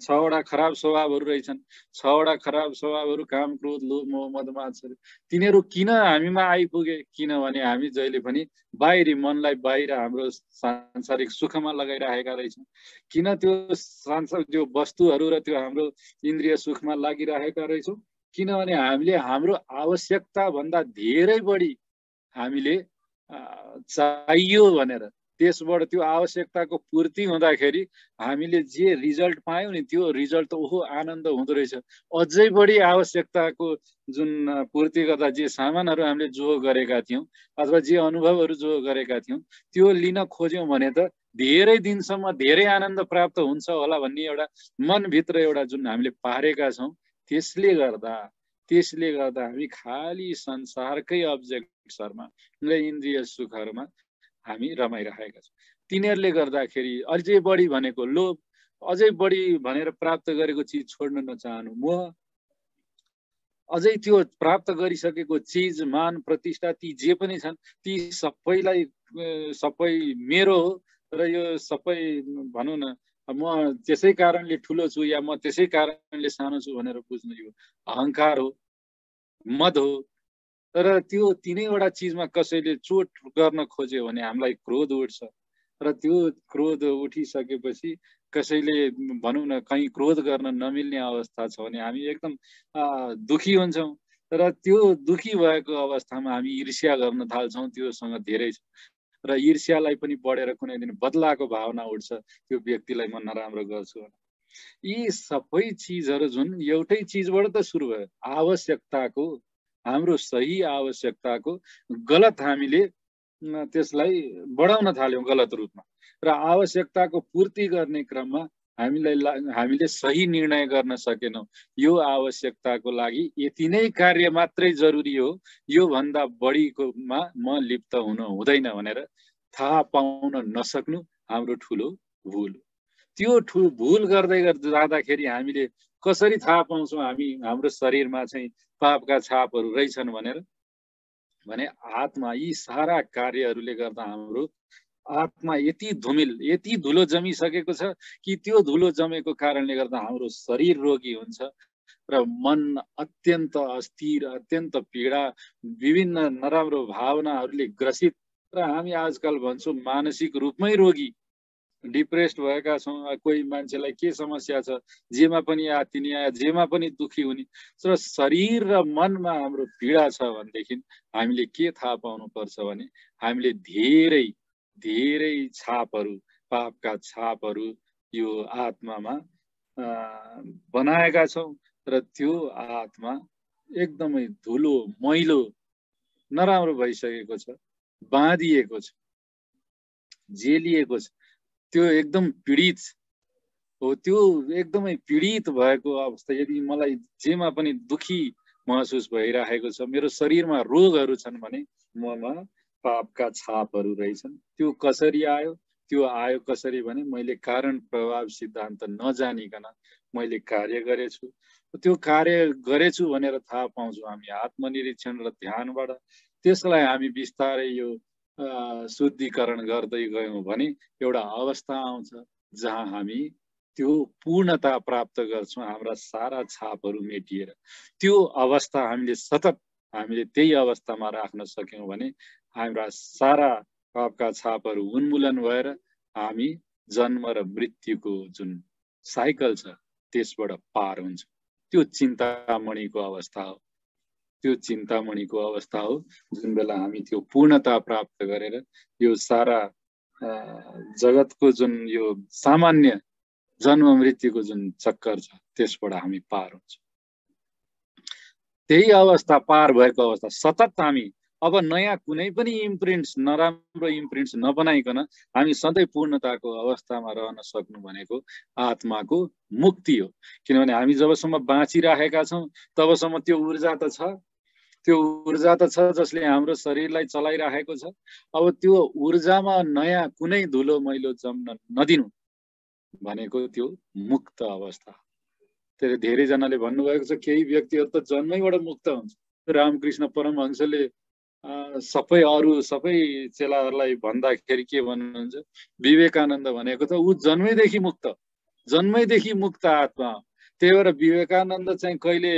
6वटा खराब स्वभावहरू रहेछन्। 6वटा खराब स्वभावहरू काम, क्रोध, लोभ, मोह, मद, मात्सर्य, तिनीहरू किन हामीमा आइपुगे? किनभने हामी जहिले पनि बाहिरी मनलाई बाहिर हाम्रो सांसारिक सुखमा लगाइरहेका रहेछौँ। किन त्यो सांसारिक त्यो वस्तुहरू र त्यो हाम्रो इन्द्रिय सुखमा लागिरहेका रहेछौँ? किनभने हामीले हाम्रो आवश्यकता भन्दा धेरै बढी हामीले चाहियो भनेर त्यसबाट त्यो आवश्यकताको पूर्ति हुँदाखेरि हामीले जे रिजल्ट पायौँ नि त्यो रिजल्ट त ओहो आनन्द हुँदो रहेछ। अझै बढी आवश्यकताको जुन पूर्ति गर्दा जे सामानहरू हामीले जो गरेका थियौँ अथवा जे अनुभवहरू जो गरेका थियौँ त्यो लिन खोज्यौँ भने त धेरै दिनसम्म धेरै आनन्द प्राप्त हुन्छ होला भन्ने एउटा मनभित्र एउटा जुन हामीले पारेका छौँ, त्यसले गर्दा हामी खाली संसारकै अब्जेक्ट्सहरूमा र इन्द्रिय सुखहरूमा हामी रमाइरहेका छौँ। तिनीहरूले गर्दाखेरि अझै बढी भनेको लोभ, अझै बढी भनेर प्राप्त गरेको चिज छोड्न नचाहनु मोह, अझै त्यो प्राप्त गरिसकेको चिज मान प्रतिष्ठा ती जे पनि छन् ती सबैलाई सबै मेरो हो र यो सबै भनौँ न म त्यसै कारणले ठुलो छु या म त्यसै कारणले सानो छु भनेर बुझ्नु यो अहङ्कार हो, मद हो। तर त्यो तीनैवटा चिजमा कसैले चोट गर्न खोज्यो भने हामीलाई क्रोध उठ्छ र त्यो क्रोध उठिसकेपछि कसैले भनौँ न कहीँ क्रोध गर्न नमिल्ने अवस्था छ भने हामी एकदम दुखी हुन्छौँ र त्यो दुखी भएको अवस्थामा हामी ईर्ष्या गर्न थाल्छौँ। त्योसँग धेरै छ र ईर्ष्यालाई पनि बढेर कुनै दिन बदलाको भावना उठ्छ, त्यो व्यक्तिलाई म नराम्रो गर्छु। यी सबै चिजहरू जुन एउटै चिजबाट त सुरु भयो, आवश्यकताको, हाम्रो सही आवश्यकताको गलत हामीले त्यसलाई बढाउन थाल्यौँ गलत रूपमा र आवश्यकताको पूर्ति गर्ने क्रममा हामीले सही निर्णय गर्न सकेनौँ। यो आवश्यकताको लागि यति नै कार्य मात्रै जरुरी हो, यो भन्दा बढीकोमा म लिप्त हुन हुँदैन भनेर थाहा पाउन नसक्नु हाम्रो ठुलो भुल। त्यो भुल गर्दै जाँदाखेरि हामीले कसरी थाहा पाउँछौँ हामी हाम्रो शरीरमा चाहिँ पापका छापहरू रहेछन् भनेर भने आत्मा यी सारा कार्यहरूले गर्दा हाम्रो आत्मा यति धुमिल यति धुलो जमिसकेको छ कि त्यो धुलो जमेको कारणले गर्दा हाम्रो शरीर रोगी हुन्छ र मन अत्यन्त अस्थिर, अत्यन्त पीडा, विभिन्न नराम्रो भावनाहरूले ग्रसित र हामी आजकल भन्छौँ मानसिक रूपमै रोगी, डिप्रेस्ड भएका छौँ। कोही मान्छेलाई के समस्या छ, जेमा पनि आत्तिने, जेमा पनि दुखी हुने, तर शरीर र मनमा हाम्रो पीडा छ भनेदेखि हामीले के थाहा पाउनुपर्छ भने हामीले धेरै धेरै छापहरू, पापका छापहरू यो आत्मामा बनाएका छौँ र त्यो आत्मा एकदमै धुलो मैलो नराम्रो भइसकेको छ, बाँधिएको छ, जेलिएको छ, त्यो एकदम पीडित हो। त्यो एकदमै पीडित भएको अवस्था, यदि मलाई जेमा पनि दुखी महसुस भइरहेको छ, मेरो शरीरमा रोगहरू छन् भने ममा पापका छापहरू रहेछन्। त्यो कसरी आयो? त्यो आयो कसरी भने मैले कारण प्रभाव सिद्धान्त नजानिकन मैले कार्य गरेछु। त्यो कार्य गरेछु भनेर थाहा पाउँछौँ हामी आत्मनिरीक्षण र ध्यानबाट। त्यसलाई हामी बिस्तारै यो शुद्धिकरण गर्दै गयौँ भने एउटा अवस्था आउँछ जहाँ हामी त्यो पूर्णता प्राप्त गर्छौँ, हाम्रा सारा छापहरू मेटिएर। त्यो अवस्था हामीले सतत हामीले त्यही अवस्थामा राख्न सक्यौँ भने हाम्रा सारा पापका छापहरू उन्मूलन भएर हामी जन्म र मृत्युको जुन साइकल छ त्यसबाट पार हुन्छ। त्यो चिन्तामणिको अवस्था हो, त्यो चिन्तामणिको अवस्था हो जुन बेला हामी त्यो पूर्णता प्राप्त गरेर यो सारा जगतको जुन यो सामान्य जन्म मृत्युको जुन चक्कर छ त्यसबाट हामी पार हुन्छ। त्यही अवस्था पार भएको अवस्था सतत हामी अब नयाँ कुनै पनि इम्प्रिन्ट्स, नराम्रो इम्प्रिन्ट्स नबनाइकन हामी सधैँ पूर्णताको अवस्थामा रहन सक्नु भनेको आत्माको मुक्ति हो। किनभने हामी जबसम्म बाँचिरहेका छौँ तबसम्म त्यो ऊर्जा त छ, त्यो ऊर्जा त छ जसले हाम्रो शरीरलाई चलाइरहेको छ। अब त्यो ऊर्जामा नयाँ कुनै धुलो मैलो जम्न नदिनु भनेको त्यो मुक्त अवस्था। त्यसले धेरैजनाले भन्नुभएको छ केही व्यक्तिहरू त जन्मैबाट मुक्त हुन्छ। रामकृष्ण परमहंसले सबै चेलाहरूलाई भन्दाखेरि के भन्नुहुन्छ, विवेकानन्द भनेको त ऊ जन्मैदेखि मुक्त आत्मा। त्यही भएर विवेकानन्द चाहिँ कहिले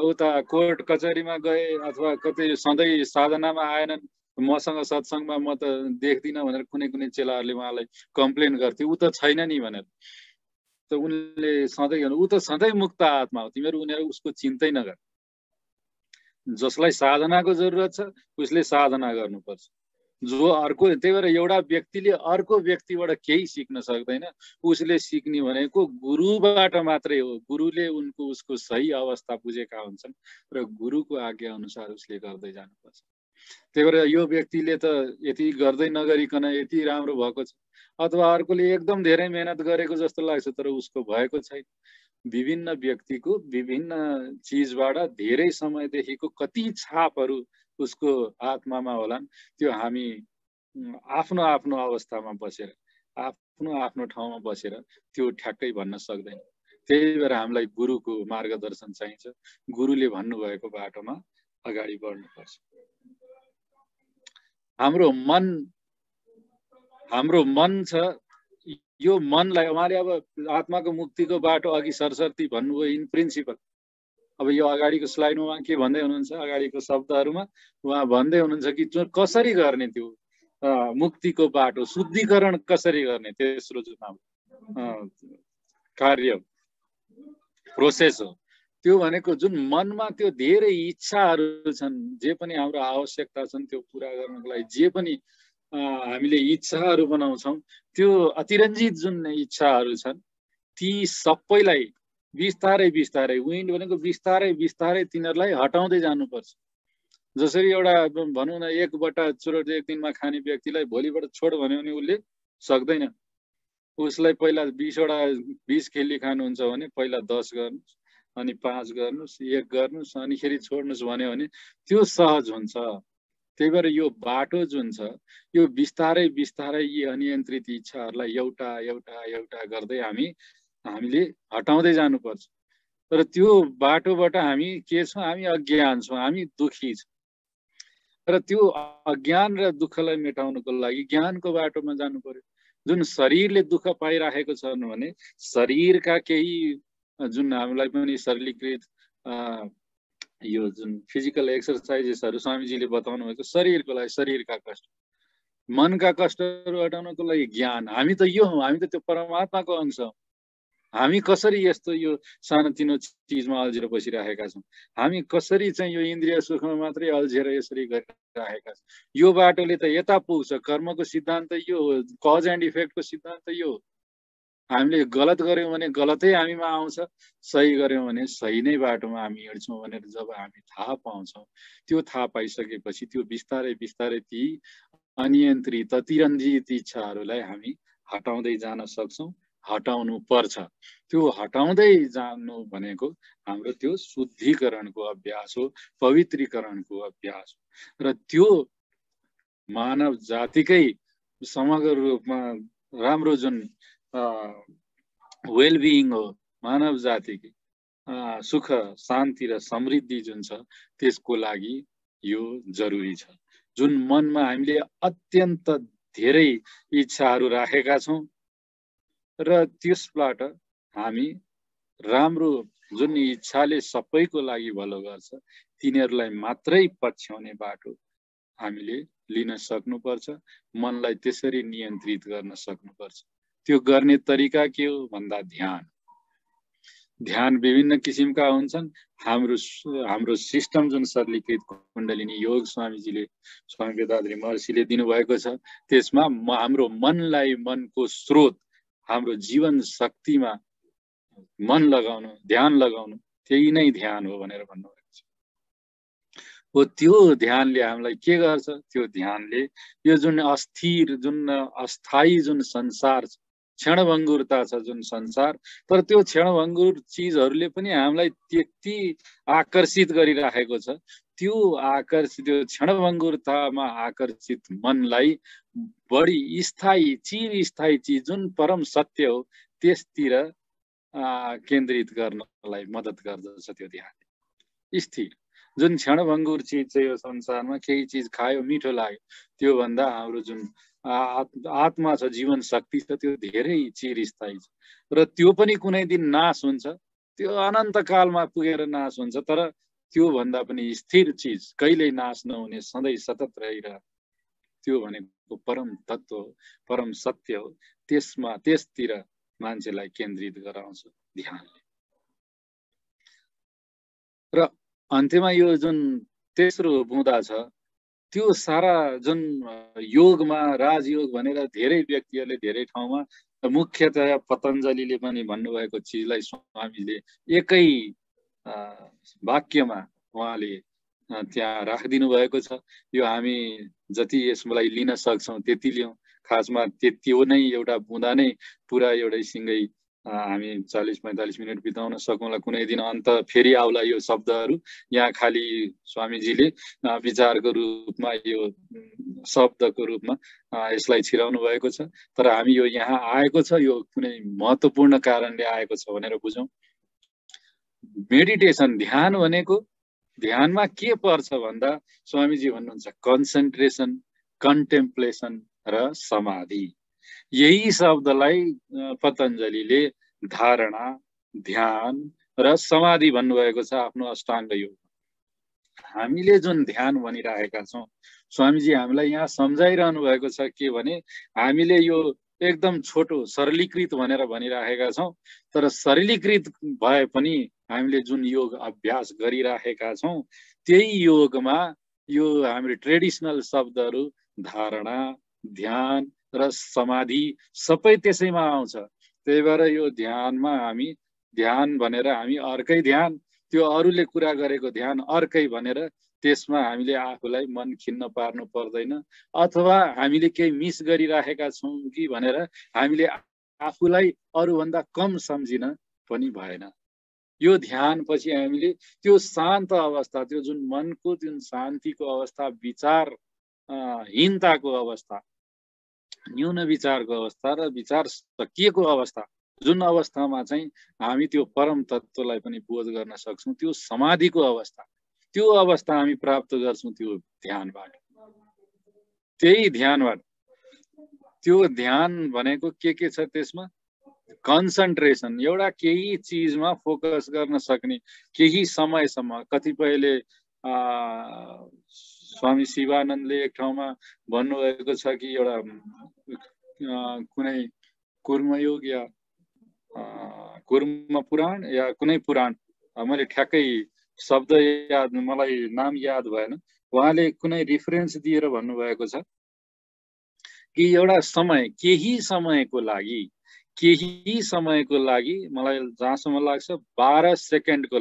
उता कोर्ट कचहरीमा गए अथवा कतै सधैँ साधनामा आएनन्, मसँग सत्सङ्गमा म त देख्दिनँ भनेर कुनै चेलाहरूले उहाँलाई कम्प्लेन गर्थे, ऊ त छैन नि भनेर। त उनले सधैँ ऊ त सधैँ मुक्त आत्मा हो, तिमीहरू उनीहरू उसको चिन्तै नगर। जसलाई साधनाको जरुरत छ उसले साधना गर्नुपर्छ। जो अर्को, त्यही भएर एउटा व्यक्तिले अर्को व्यक्तिबाट केही सिक्न सक्दैन, उसले सिक्ने भनेको गुरुबाट मात्रै हो। गुरुले उसको सही अवस्था बुझेका हुन्छन् र गुरुको आज्ञा अनुसार उसले गर्दै जानुपर्छ। त्यही भएर यो व्यक्तिले त यति गर्दै नगरिकन यति राम्रो भएको छ, अथवा अर्कोले एकदम धेरै मेहनत गरेको जस्तो लाग्छ तर उसको भएको छैन। विभिन्न व्यक्तिको विभिन्न चिजबाट धेरै समयदेखिको कति छापहरू उसको आत्मामा होलान्, त्यो हामी आफ्नो आफ्नो अवस्थामा बसेर आफ्नो आफ्नो ठाउँमा बसेर त्यो ठ्याक्कै भन्न सक्दैन। त्यही भएर हामीलाई गुरुको मार्गदर्शन चाहिन्छ। गुरुले भन्नुभएको बाटोमा अगाडि बढ्नुपर्छ। हाम्रो मन छ, यो मनलाई उहाँले अब आत्माको मुक्तिको बाटो अघि सरसर्ती भन्नुभयो इन प्रिन्सिपल। अब यो अगाडिको स्लाइडमा उहाँ के भन्दै हुनुहुन्छ, अगाडिको शब्दहरूमा उहाँ भन्दै हुनुहुन्छ कि कसरी गर्ने त्यो मुक्तिको बाटो, शुद्धिकरण कसरी गर्ने, तेस्रो जुन कार्य प्रोसेस हो त्यो भनेको जुन मनमा त्यो धेरै इच्छाहरू छन्, जे पनि हाम्रो आवश्यकता छन् त्यो पुरा गर्नको लागि जे पनि हामीले इच्छाहरू बनाउँछौँ, त्यो अतिरञ्जित जुन इच्छाहरू छन् ती सबैलाई बिस्तारै बिस्तारै, विन्ड भनेको बिस्तारै बिस्तारै तिनीहरूलाई हटाउँदै जानुपर्छ। जसरी एउटा भनौँ न, एक बट्टा चुरोट एक दिनमा खाने व्यक्तिलाई भोलिबाट छोड भन्यो भने उसले सक्दैन। उसलाई पहिला 20वटा 20 खेली खानुहुन्छ भने पहिला 10 गर्नुहोस्, अनि 5 गर्नुहोस्, 1 गर्नुहोस्, अनि खेरि छोड्नुहोस् भन्यो भने त्यो सहज हुन्छ। त्यही भएर यो बाटो जुन छ यो बिस्तारै बिस्तारै यी अनियन्त्रित इच्छाहरूलाई एउटा एउटा एउटा गर्दै हामीले हटाउँदै जानुपर्छ। तर त्यो बाटोबाट हामी के छौँ, हामी अज्ञान छौँ, हामी दुखी छौँ। र त्यो अज्ञान र दुःखलाई मेटाउनको लागि ज्ञानको बाटोमा जानु पर्यो। जुन शरीरले दुःख पाइराखेको छ भने शरीरका केही जुन हामीलाई पनि सरलीकृत यो जुन फिजिकल एक्सर्साइजेसहरू स्वामीजीले बताउनु भएको, शरीरको लागि शरीरका कष्ट, मनका कष्टहरू हटाउनको लागि ज्ञान। हामी त यो हौँ, हामी त त्यो परमात्माको अंश हौँ। हामी कसरी यस्तो यो सानोतिनो चिजमा अल्झेर बसिरहेका छौँ, हामी कसरी चाहिँ यो इन्द्रिय सुखमा मात्रै अल्झेर यसरी गरिरहेका छौँ। यो बाटोले त यता पुग्छ। कर्मको सिद्धान्त यो हो, कज एन्ड इफेक्टको सिद्धान्त यो हो। हामीले गलत गर्यौँ भने गलतै हामीमा आउँछ, सही गर्यौँ भने सही नै बाटोमा हामी हिँड्छौँ भनेर जब हामी थाहा पाउँछौँ, त्यो थाहा पाइसकेपछि त्यो बिस्तारै बिस्तारै ती अनियन्त्रित अतिरञ्जित इच्छाहरूलाई हामी हटाउँदै जान सक्छौँ, हटाउनु पर्छ। त्यो हटाउँदै जानु भनेको हाम्रो त्यो शुद्धिकरणको अभ्यास हो, पवित्रीकरणको अभ्यास हो। र त्यो मानव जातिकै समग्र रूपमा राम्रो जुन वेलबिइङ हो, मानव जातिकै सुख शान्ति र समृद्धि जुन छ त्यसको लागि यो जरुरी छ। जुन मनमा हामीले अत्यन्त धेरै इच्छाहरू राखेका छौँ र त्यसबाट हामी राम्रो जुन इच्छाले सबैको लागि भलो गर्छ तिनीहरूलाई मात्रै पछ्याउने बाटो हामीले लिन सक्नुपर्छ। मनलाई त्यसरी नियन्त्रित गर्न सक्नुपर्छ। त्यो गर्ने तरिका के हो भन्दा ध्यान विभिन्न किसिमका हुन्छन्। हाम्रो सिस्टम जुन सरलीकृत कुण्डलिनी योग स्वामी वेदाद्री महर्षिले दिनुभएको छ त्यसमा हाम्रो मनलाई, मनको स्रोत, हाम्रो जीवन शक्तिमा मन लगाउनु, ध्यान लगाउनु, त्यही नै ध्यान हो भनेर भन्नुभएको छ। हो त्यो ध्यानले हामीलाई के गर्छ? त्यो ध्यानले यो जुन अस्थिर, जुन अस्थायी जुन संसार छ, क्षणभङ्गुरता छ जुन संसार, तर त्यो क्षणभङ्गुर चिजहरूले पनि हामीलाई त्यति आकर्षित गरिराखेको छ। त्यो क्षणभङ्गुरतामा आकर्षित मनलाई बढी स्थायी, चिरस्थायी चिज जुन परम सत्य हो त्यसतिर केन्द्रित गर्नलाई मद्दत गर्दछ त्यो ध्यानले। स्थिर जुन क्षणभङ्गुर चिज चाहिँ यो संसारमा केही चिज खायो मिठो लाग्यो, त्यो भन्दा हाम्रो जुन आत्मा छ, जीवन शक्ति छ, त्यो धेरै चिरस्थायी छ र त्यो पनि कुनै दिन नाश हुन्छ। त्यो अनन्त कालमा पुगेर नाश हुन्छ, तर त्यो भन्दा पनि स्थिर चिज, कहिल्यै नाश नहुने, सधैँ सतत रहिरह, त्यो भनेको परम तत्व हो, परम सत्य हो। त्यसतिर मान्छेलाई केन्द्रित गराउँछ ध्यानले। र अन्त्यमा यो जुन तेस्रो बुँदा छ त्यो सारा जुन योगमा, राजयोग भनेर धेरै व्यक्तिहरूले धेरै ठाउँमा, मुख्यतया पतञ्जलिले पनि भन्नुभएको चिजलाई स्वामीले एकै वाक्यमा उहाँले त्यहाँ राखिदिनु भएको छ। यो हामी जति यसलाई लिन सक्छौँ त्यति लियौँ। खासमा त्यो नै एउटा बुँदा नै पुरा एउटै सिँगै हामी 40-45 मिनट बिताउन सकौँला कुनै दिन, अन्त फेरि आउला यो शब्दहरू। यहाँ खालि स्वामीजीले विचारको रूपमा, यो शब्दको रूपमा यसलाई छिराउनु भएको छ। तर हामी यो यहाँ आएको छ, यो कुनै महत्त्वपूर्ण कारणले आएको छ भनेर बुझौँ। मेडिटेसन, ध्यान भनेको, ध्यानमा के पर्छ भन्दा स्वामीजी भन्नुहुन्छ कन्सन्ट्रेसन, कन्टेम्प्लेसन र समाधि। यही शब्दलाई पतञ्जलिले धारणा, ध्यान र समाधि भन्नुभएको छ आफ्नो अष्टाङ्ग योग। हामीले जुन ध्यान भनिरहेका छौँ, स्वामीजी हामीलाई यहाँ सम्झाइरहनु भएको छ के भने, हामीले यो एकदम छोटो सरलीकृत भनेर भनिरहेका छौँ, तर सरलीकृत भए पनि हामीले जुन योग अभ्यास गरिरहेका छौँ, त्यही योगमा यो हाम्रो ट्रेडिसनल शब्दहरू धारणा, ध्यान र समाधि सबै त्यसैमा आउँछ। त्यही भएर यो ध्यानमा हामी ध्यान भनेर हामी अर्कै ध्यान, त्यो अरूले कुरा गरेको ध्यान अर्कै भनेर त्यसमा हामीले आफूलाई मन खिन्न पार्नु पर्दैन, अथवा हामीले केही मिस गरिरहेका छौँ कि भनेर हामीले आफूलाई अरूभन्दा कम सम्झिन पनि भएन। यो ध्यान पछि हामीले त्यो शान्त अवस्था, त्यो जुन मनको जुन शान्तिको अवस्था, विचारहीनताको अवस्था, न्यून विचारको अवस्था र विचार सकिएको अवस्था, जुन अवस्थामा चाहिँ हामी त्यो परम तत्त्वलाई पनि बोध गर्न सक्छौँ, त्यो समाधिको अवस्था, त्यो अवस्था हामी प्राप्त गर्छौँ त्यो ध्यानबाट। त्यही ध्यानबाट, त्यो ध्यान भनेको के छ त्यसमा? कन्सन्ट्रेसन, एउटा केही चिजमा फोकस गर्न सक्ने, केही समयसम्म। कतिपयले स्वामी शिवानन्दले एक ठाउँमा भन्नुभएको छ कि एउटा कुनै कुर्मयोग या कुर्म पुराण या कुनै पुराण, मैले ठ्याक्कै शब्द याद, मलाई नाम याद भएन, उहाँले कुनै रिफरेन्स दिएर भन्नुभएको छ कि एउटा समय, केही समयको लागि, मलाई जहाँसम्म लाग्छ 12 सेकेन्डको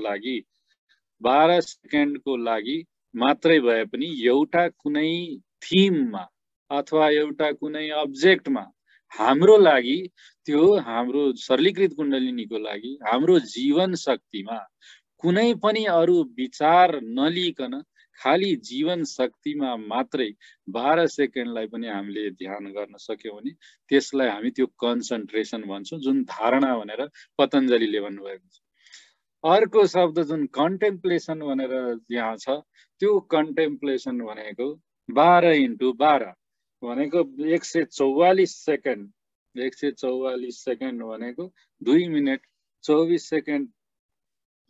लागि मात्रै भए पनि एउटा कुनै थिममा अथवा एउटा कुनै अब्जेक्टमा हाम्रो लागि, त्यो हाम्रो सरलीकृत कुण्डलिनीको लागि, हाम्रो जीवन शक्तिमा कुनै पनि अरू विचार नलिकन खाली जीवन शक्तिमा मात्रै 12 सेकेन्डलाई पनि हामीले ध्यान गर्न सक्यौँ भने त्यसलाई हामी त्यो कन्सन्ट्रेसन भन्छौँ, जुन धारणा भनेर पतञ्जलिले भन्नुभएको छ। अर्को शब्द जुन कन्टेम्प्लेसन भनेर यहाँ छ, त्यो कन्टेम्प्लेसन भनेको 12 × 12 भनेको 144 सेकेन्ड। 144 सेकेन्ड भनेको 2 मिनट 24 सेकेन्ड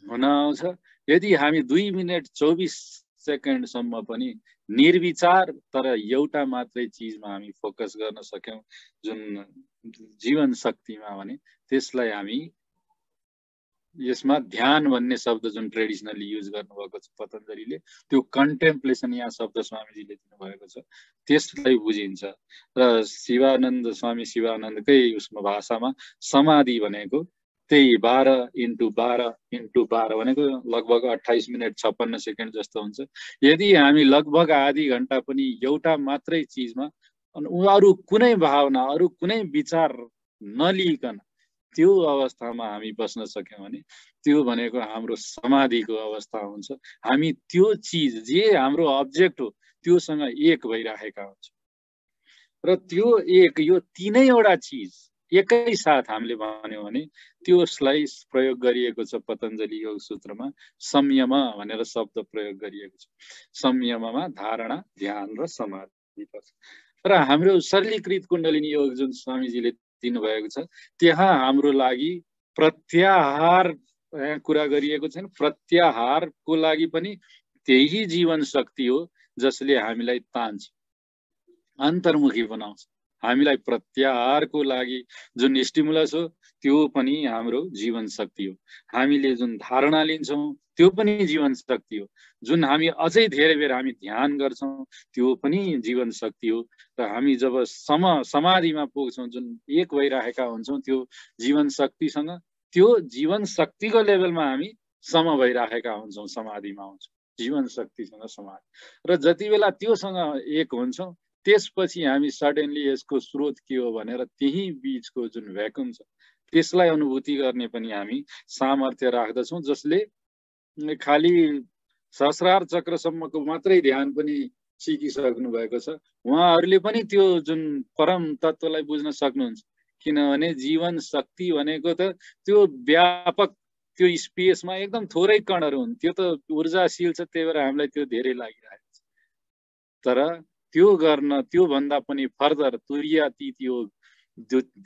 हुन आउँछ। यदि हामी 2 मिनट 24 सेकेन्डसम्म पनि निर्विचार तर एउटा मात्रै चिजमा हामी फोकस गर्न सक्यौँ, जुन जीवन शक्तिमा, भने त्यसलाई हामी, यसमा ध्यान भन्ने शब्द जुन ट्रेडिसनली युज गर्नुभएको छ पतञ्जलिले, त्यो कन्टेम्प्लेसन यहाँ शब्द स्वामीजीले दिनुभएको छ, त्यसलाई बुझिन्छ। र स्वामी शिवानन्दकै उसमा भाषामा समाधि भनेको त्यही 12 × 12 × 12 भनेको लगभग 28 मिनट 56 सेकेन्ड जस्तो हुन्छ। यदि हामी लगभग आधी घन्टा पनि एउटा मात्रै चिजमा, अरू कुनै भावना, अरू कुनै विचार नलिइकन त्यो अवस्थामा हामी बस्न सक्यौँ भने त्यो भनेको हाम्रो समाधिको अवस्था हुन्छ। हामी त्यो चिज, जे हाम्रो अब्जेक्ट हो, त्योसँग एक भइरहेका हुन्छौँ। र त्यो एक, यो तीनैवटा चिज एकैसाथ हामीले भन्यौँ भने त्यसलाई प्रयोग गरिएको छ पतञ्जलि योग सूत्रमा, संयम भनेर शब्द प्रयोग गरिएको छ। संयममा धारणा, ध्यान र समाधि पर्छ। र हाम्रो सरलीकृत कुण्डलिनी योग जुन स्वामीजीले दिनुभएको छ, त्यहाँ हाम्रो लागि प्रत्याहार कुरा गरिएको छैन। प्रत्याहारको लागि पनि त्यही जीवन शक्ति हो जसले हामीलाई तान्छ, अन्तर्मुखी बनाउँछ। हामीलाई प्रत्याहारको लागि जुन स्टिमुलस हो त्यो पनि हाम्रो जीवन शक्ति हो। हामीले जुन धारणा लिन्छौँ त्यो पनि जीवन शक्ति हो। जुन हामी अझै धेरै बेर हामी ध्यान गर्छौँ त्यो पनि जीवन शक्ति हो। र हामी जब समाधिमा पुग्छौँ, जुन एक भइरहेका हुन्छौँ त्यो जीवन शक्तिसँग, त्यो जीवन शक्तिको लेभलमा हामी सम भइरहेका हुन्छौँ, समाधिमा हुन्छौँ जीवन शक्तिसँग समाधि। र जति बेला त्योसँग एक हुन्छौँ त्यसपछि हामी सडनली यसको स्रोत के हो भनेर त्यही बीचको जुन भ्याकुम छ त्यसलाई अनुभूति गर्ने पनि हामी सामर्थ्य राख्दछौँ, जसले खालि सहस्रार चक्रसम्मको मात्रै ध्यान पनि सिकिसक्नु भएको छ। उहाँहरूले पनि त्यो जुन परम तत्त्वलाई बुझ्न सक्नुहुन्छ, किनभने जीवन शक्ति भनेको त त्यो व्यापक त्यो स्पेसमा एकदम थोरै कणहरू हुन्, त्यो त ऊर्जाशील छ, त्यही भएर हामीलाई त्यो धेरै लागिरहेको छ। तर त्यो गर्न त्यो भन्दा पनि फर्दर तुर्यातीत योग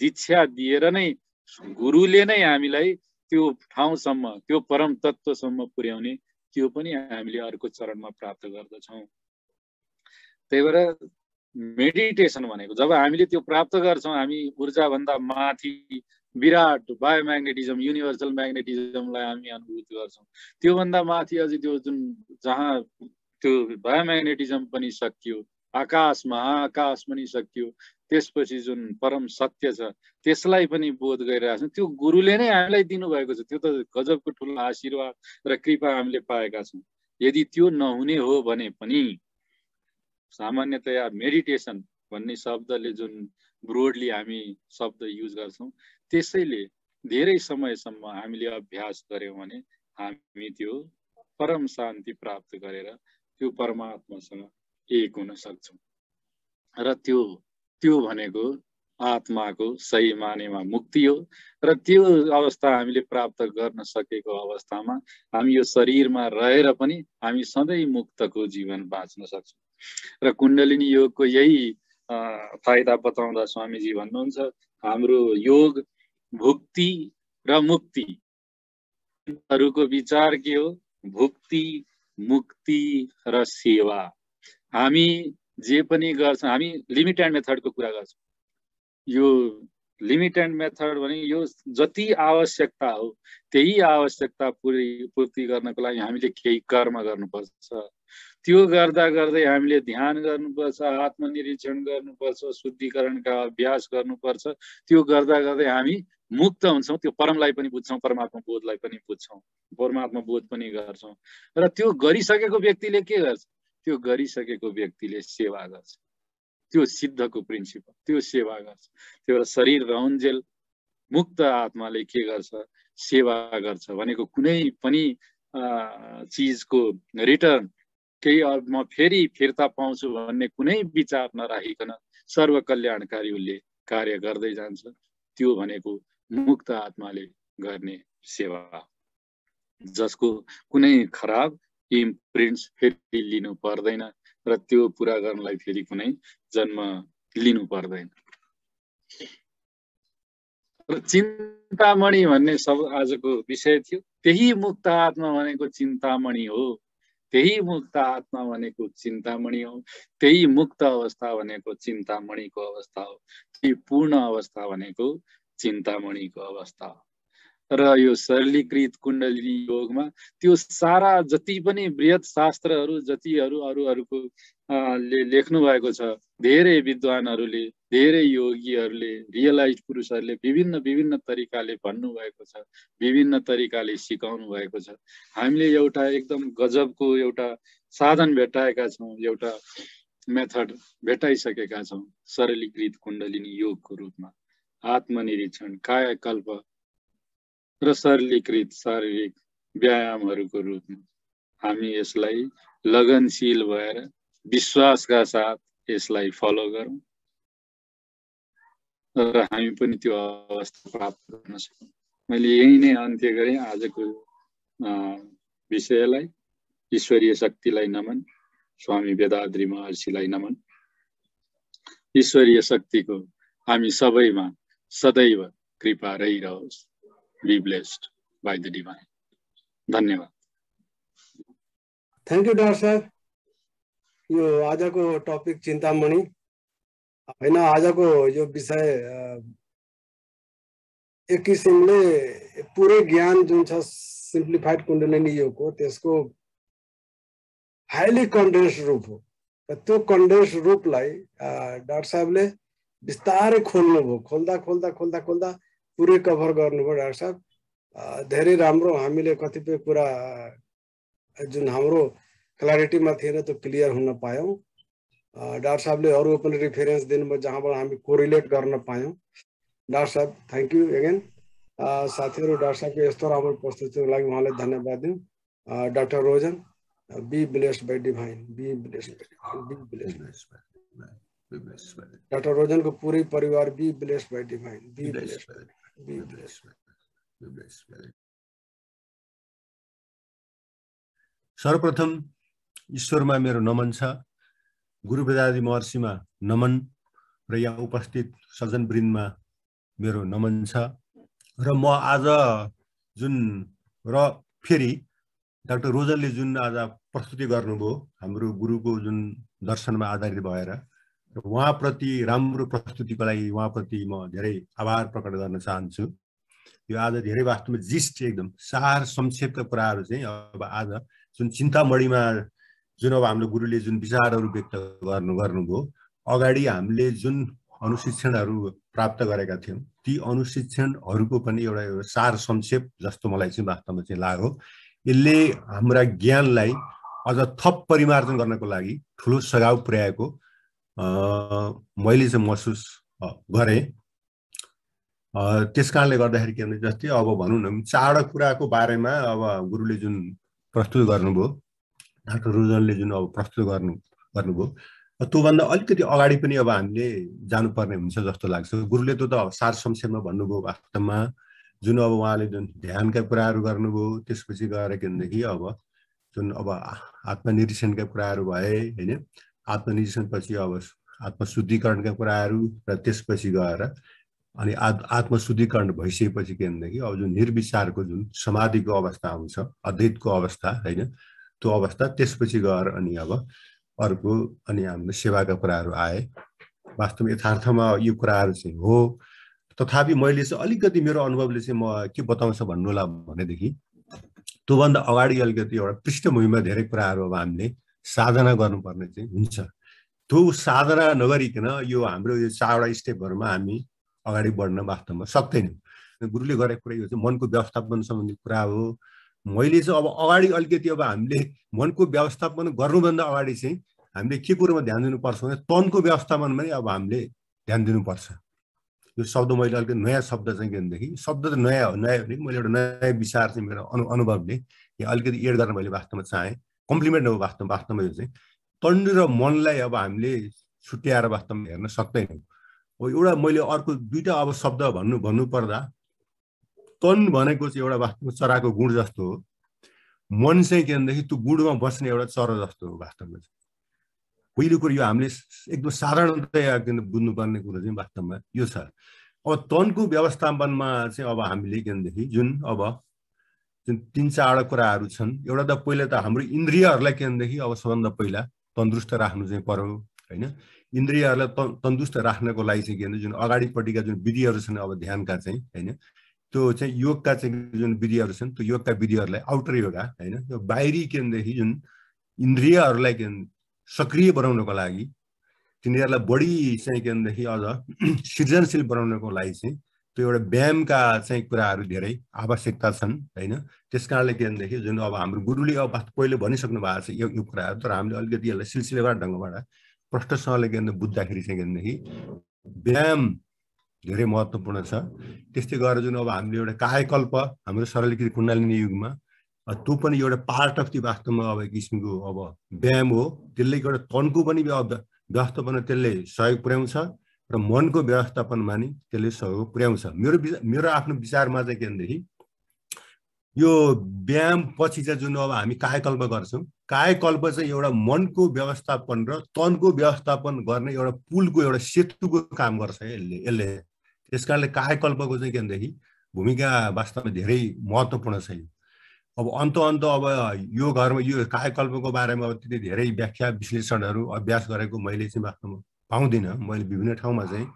दीक्षा दिएर नै गुरुले नै हामीलाई त्यो ठाउँसम्म, त्यो परम तत्त्वसम्म पुर्याउने, त्यो पनि हामीले अर्को चरणमा प्राप्त गर्दछौँ। त्यही भएर मेडिटेसन भनेको जब हामीले त्यो प्राप्त गर्छौँ, हामी ऊर्जाभन्दा माथि विराट बायोम्याग्नेटिजम, युनिभर्सल म्याग्नेटिजमलाई हामी अनुभूत गर्छौँ। त्योभन्दा माथि अझै त्यो जुन जहाँ त्यो बायोम्याग्नेटिजम पनि सकियो, आकाश महाआकाश पनि सकियो, त्यसपछि जुन परम सत्य छ त्यसलाई पनि बोध गरिरहेको छौँ। त्यो गुरुले नै हामीलाई दिनुभएको छ। त्यो त गजबको ठुलो आशीर्वाद र कृपा हामीले पाएका छौँ। यदि त्यो नहुने हो भने पनि सामान्यतया मेडिटेसन भन्ने शब्दले जुन ब्रोडली हामी शब्द युज गर्छौँ, त्यसैले धेरै समयसम्म हामीले अभ्यास गऱ्यौँ भने हामी त्यो परम शान्ति प्राप्त गरेर त्यो परमात्मासँग एक हुन सक्छौँ। र त्यो भनेको आत्माको सही मानेमा मुक्ति हो। र त्यो अवस्था हामीले प्राप्त गर्न सकेको अवस्थामा हामी यो शरीरमा रहेर पनि हामी सधैँ मुक्तको जीवन बाँच्न सक्छौँ। र कुण्डलिनी योगको यही फाइदा बताउँदा स्वामीजी भन्नुहुन्छ, हाम्रो योग भुक्ति र मुक्ति हरूको विचार के हो? भुक्ति, मुक्ति र सेवा। हामी जे पनि गर्छौँ, हामी लिमिट एन्ड मेथडको कुरा गर्छौँ। यो लिमिट एन्ड मेथड भने यो जति आवश्यकता हो त्यही आवश्यकता पूर्ति गर्नको लागि हामीले केही कर्म गर्नुपर्छ। त्यो गर्दा गर्दै हामीले ध्यान गर्नुपर्छ, आत्मनिरीक्षण गर्नुपर्छ, शुद्धिकरणका अभ्यास गर्नुपर्छ। त्यो गर्दा गर्दै हामी मुक्त हुन्छौँ। त्यो परमलाई पनि बुझ्छौँ, परमात्मा बोधलाई पनि बुझ्छौँ, परमात्मा बोध पनि गर्छौँ। र त्यो गरिसकेको व्यक्तिले के गर्छ? त्यो गरिसकेको व्यक्तिले सेवा गर्छ। त्यो सिद्धको प्रिन्सिपल, त्यो सेवा गर्छ। त्यो भएर शरीर रहन्जेल मुक्त आत्माले के गर्छ? सेवा गर्छ। भनेको कुनै पनि चिजको रिटर्न केही म फेरि फिर्ता पाउँछु भन्ने कुनै विचार नराखिकन सर्वकल्याणकारी उसले कार्य गर्दै जान्छ। त्यो भनेको मुक्त आत्माले गर्ने सेवा, जसको कुनै खराब इम्प्रिन्ट्स फेरि लिनु पर्दैन र त्यो पुरा गर्नलाई फेरि कुनै जन्म लिनु पर्दैन। र चिन्तामणि भन्ने सब आजको विषय थियो। त्यही मुक्त आत्मा भनेको चिन्तामणि हो। त्यही मुक्त आत्मा भनेको चिन्तामणि हो। त्यही मुक्त अवस्था भनेको चिन्तामणिको अवस्था हो। त्यही पूर्ण अवस्था भनेको चिन्तामणिको अवस्था हो। र यो सरलीकृत कुण्डलिनी योगमा त्यो सारा जति पनि बृहत शास्त्रहरू जतिहरू अरूहरूको लेख्नु भएको छ, धेरै विद्वानहरूले, धेरै योगीहरूले, रियलाइज पुरुषहरूले विभिन्न विभिन्न तरिकाले भन्नुभएको छ, विभिन्न तरिकाले सिकाउनु भएको छ। हामीले एउटा एकदम गजबको एउटा साधन भेटाएका छौँ, एउटा मेथड भेटाइसकेका छौँ सरलीकृत कुण्डलिनी योगको रूपमा। आत्मनिरीक्षण, कायाकल्प र सरलीकृत शारीरिक व्यायामहरूको रूपमा हामी यसलाई लगनशील भएर विश्वासका साथ यसलाई फलो गरौँ र हामी पनि त्यो अवस्था प्राप्त गर्न सकौँ। मैले यही नै अन्त्य गरेँ आजको विषयलाई। ईश्वरीय शक्तिलाई नमन, स्वामी वेदाद्री महर्षिलाई नमन। ईश्वरीय शक्तिको हामी सबैमा सदैव कृपा रहिरहोस्। Be blessed by the divine. धन्यवाद। थ्याङ्क यू डाक्टर साहब। यो आजको टपिक चिन्तामणि होइन, आजको यो विषय एक किसिमले पुरै ज्ञान जुन छ सिम्प्लिफाइड कुण्डलिनी योगको, त्यसको हाइली कन्डेन्स रूप हो। र त्यो कन्डेन्स रूपलाई डाक्टर साहबले बिस्तारै खोल्नुभयो। खोल्दा खोल्दा खोल्दा खोल्दा पुरै कभर गर्नुभयो डाक्टर साहब। धेरै राम्रो। हामीले कतिपय कुरा जुन हाम्रो क्ल्यारिटीमा थिएन त्यो क्लियर हुन पायौँ। डाक्टर साहबले अरू पनि रेफरेन्स दिनुभयो जहाँबाट हामी कोरिलेट गर्न पायौँ। डाक्टर साहब थ्याङ्क यू अगेन। साथीहरु डाक्टर साहबको यस्तो राम्रो प्रस्तुतिको लागि उहाँलाई धन्यवाद दिउँ। Doctor Rojan, be blessed by divine, be blessed by divine, be blessed by doctor Rojan को पूरे परिवार be blessed by divine, be blessed, be blessed. सर्वप्रथम ईश्वरमा मेरो नमन छ, गुरु वेदादि महर्षिमा नमन र यहाँ उपस्थित सज्जनवृन्दमा मेरो नमन छ। र म आज जुन र फेरि डाक्टर रोजनले जुन आज प्रस्तुति गर्नुभयो हाम्रो गुरुको जुन दर्शनमा आधारित भएर, र उहाँप्रति राम्रो प्रस्तुतिको लागि उहाँप्रति म धेरै आभार प्रकट गर्न चाहन्छु। यो आज धेरै वास्तवमा जिस्ट एकदम सार संक्षेपका कुराहरू चाहिँ अब आज जुन चिन्तामणिमा जुन अब हाम्रो गुरुले जुन विचारहरू व्यक्त गर्नुभयो, अगाडि हामीले जुन अनुशिक्षणहरू प्राप्त गरेका थियौँ ती अनुशिक्षणहरूको पनि एउटा सार संक्षेप जस्तो मलाई चाहिँ वास्तवमा चाहिँ लाग्यो। यसले हाम्रा ज्ञानलाई अझ थप परिमार्जन गर्नको लागि ठुलो सघाउ पुर्याएको मैले चाहिँ महसुस गरेँ। त्यस कारणले गर्दाखेरि के भने जस्तै अब भनौँ न चारवटा कुराको बारेमा अब गुरुले जुन प्रस्तुत गर्नुभयो, डाक्टर रोजनले जुन अब प्रस्तुत गर्नुभयो, त्योभन्दा अलिकति अगाडि पनि अब हामीले जानुपर्ने हुन्छ जस्तो लाग्छ। गुरुले त अब सार संक्षेपमा भन्नुभयो वास्तवमा जुन अब उहाँले जुन ध्यानका कुराहरू गर्नुभयो, त्यसपछि गएर के भनेदेखि अब जुन अब आत्मनिरीक्षणका कुराहरू भए होइन, आत्मनिरीक्षणपछि अब आत्मशुद्धिकरणका कुराहरू, र त्यसपछि गएर अनि आत्मशुद्धिकरण भइसकेपछि के भनेदेखि अब जुन निर्विचारको जुन समाधिको अवस्था आउँछ, अद्वैतको अवस्था होइन, त्यो अवस्था, त्यसपछि गएर अनि अब अर्को अनि हाम्रो सेवाका कुराहरू आए। वास्तवमा यथार्थमा यो कुराहरू चाहिँ हो, तथापि मैले चाहिँ अलिकति मेरो अनुभवले चाहिँ म के बताउँछ भन्नुला भनेदेखि त्योभन्दा अगाडि अलिकति एउटा पृष्ठभूमिमा धेरै कुराहरू अब हामीले साधना गर्नुपर्ने चाहिँ हुन्छ। त्यो साधना नगरिकन यो हाम्रो यो चारवटा स्टेपहरूमा हामी अगाडि बढ्न वास्तवमा सक्दैनौँ। गुरुले गरेको कुरा यो चाहिँ मनको व्यवस्थापन सम्बन्धी कुरा हो। मैले चाहिँ अब अगाडि अलिकति अब हामीले मनको व्यवस्थापन गर्नुभन्दा अगाडि चाहिँ हामीले के कुरोमा ध्यान दिनुपर्छ भने तनको व्यवस्थापनमा नै अब हामीले ध्यान दिनुपर्छ। यो शब्द मैले अलिकति नयाँ शब्द चाहिँ के भनेदेखि, शब्द त नयाँ हो भने मैले एउटा नयाँ विचार चाहिँ मेरो अनुभवले यहाँ अलिकति एड गर्न मैले वास्तवमा चाहेँ। कम्प्लिमेन्ट हो वास्तवमा यो चाहिँ तन र मनलाई अब हामीले छुट्याएर वास्तवमा हेर्न सक्दैनौँ। अब एउटा मैले अर्को दुईवटा अब शब्द भन्नु पर्दा तन भनेको चाहिँ एउटा वास्तवमा चराको गुण जस्तो हो, मन चाहिँ के भनेदेखि त्यो गुणमा बस्ने एउटा चरा जस्तो हो वास्तवमा चाहिँ। पहिलो कुरो यो हामीले एकदम साधारणतया बुझ्नुपर्ने कुरो चाहिँ वास्तवमा यो छ। अब तनको व्यवस्थापनमा चाहिँ अब हामीले के भनेदेखि जुन तिन चारवटा कुराहरू छन्। एउटा त पहिला त हाम्रो इन्द्रियहरूलाई के भनेदेखि अब सबभन्दा पहिला तन्दुरुस्त राख्नु चाहिँ पर्यो होइन। इन्द्रियहरूलाई तन्दुरुस्त राख्नको लागि चाहिँ के भने जुन अगाडिपट्टिका जुन विधिहरू छन् अब ध्यानका चाहिँ होइन, त्यो चाहिँ योगका चाहिँ जुन विधिहरू छन् त्यो योगका विधिहरूलाई आउटर योगा होइन, यो बाहिरी के भनेदेखि जुन इन्द्रियहरूलाई के सक्रिय बनाउनको लागि, तिनीहरूलाई बढी चाहिँ के भनेदेखि अझ सृजनशील बनाउनको लागि चाहिँ त्यो एउटा व्यायामका चाहिँ कुराहरू धेरै आवश्यकता छन् होइन। त्यस कारणले के भनेदेखि जुन अब हाम्रो गुरुले अब पहिले भनिसक्नु भएको छ यो कुराहरू, तर हामीले अलिकति यसलाई सिलसिलेवार ढङ्गबाट प्रष्टसँगले के भने बुझ्दाखेरि चाहिँ के भनेदेखि व्यायाम धेरै महत्त्वपूर्ण छ। त्यस्तै गरेर जुन अब हामीले एउटा कायकल्प हाम्रो सरलीकृत कुण्डलिनी युगमा त्यो पनि एउटा पार्ट अफ दि वास्तवमा अब एक किसिमको अब व्यायाम हो। त्यसले एउटा तनको पनि व्यवस्थापन त्यसले सहयोग पुर्याउँछ र मनको व्यवस्थापनमा नि त्यसले सहयोग पुर्याउँछ। मेरो आफ्नो विचारमा चाहिँ के भनेदेखि यो व्यायाम पछि चाहिँ जुन अब हामी कायकल्प गर्छौँ, कायकल्प चाहिँ एउटा मनको व्यवस्थापन र तनको व्यवस्थापन गर्ने एउटा पुलको एउटा सेतुको काम गर्छ यसले। त्यस कारणले कायकल्पको चाहिँ के भनेदेखि भूमिका वास्तवमा धेरै महत्त्वपूर्ण छ। अब अन्त अब यो घरमा यो कायकल्पको बारेमा अब त्यति धेरै व्याख्या विश्लेषणहरू अभ्यास गरेको मैले चाहिँ वास्तवमा पाउँदिनँ। मैले विभिन्न ठाउँमा चाहिँ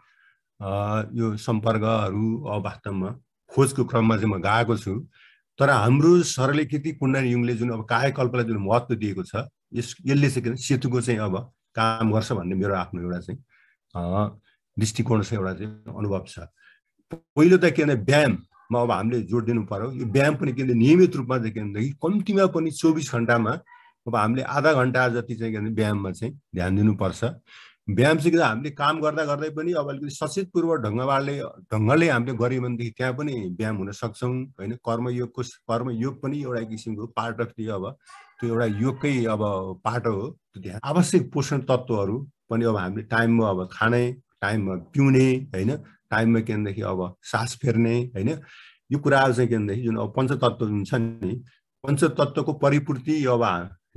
यो सम्पर्कहरू अब वास्तवमा खोजको क्रममा चाहिँ म गएको छु। तर हाम्रो सरलीकृत कुण्डलिनी युगले जुन अब कायकल्पलाई जुन महत्त्व दिएको छ यसले चाहिँ सेतुको चाहिँ अब काम गर्छ भन्ने मेरो आफ्नो एउटा चाहिँ दृष्टिकोण छ, एउटा चाहिँ अनुभव छ। पहिलो त के भने व्यायाममा अब हामीले जोड दिनु पर्यो। यो व्यायाम पनि के भने नियमित रूपमा चाहिँ के भनेदेखि कम्तीमा पनि 24 घण्टामा अब हामीले आधा घण्टा जति चाहिँ के भने व्यायाममा चाहिँ ध्यान दिनुपर्छ। व्यायाम सिक्दा हामीले काम गर्दा गर्दै पनि अब अलिकति सचेतपूर्वक ढङ्गले हामीले गऱ्यौँ भनेदेखि त्यहाँ पनि व्यायाम हुन सक्छौँ होइन। कर्मयोग पनि एउटा किसिमको पार्ट अफ त्यो अब त्यो एउटा योगकै अब पार्ट हो। त्यो ध्यान आवश्यक पोषण तत्त्वहरू पनि अब हामीले टाइममा अब खाने, टाइममा पिउने होइन, टाइममा के भनेदेखि अब सास फेर्ने होइन, यो कुराहरू चाहिँ के भनेदेखि जुन अब पञ्चतत्त्व जुन छ नि, पञ्चतत्त्वको परिपूर्ति अब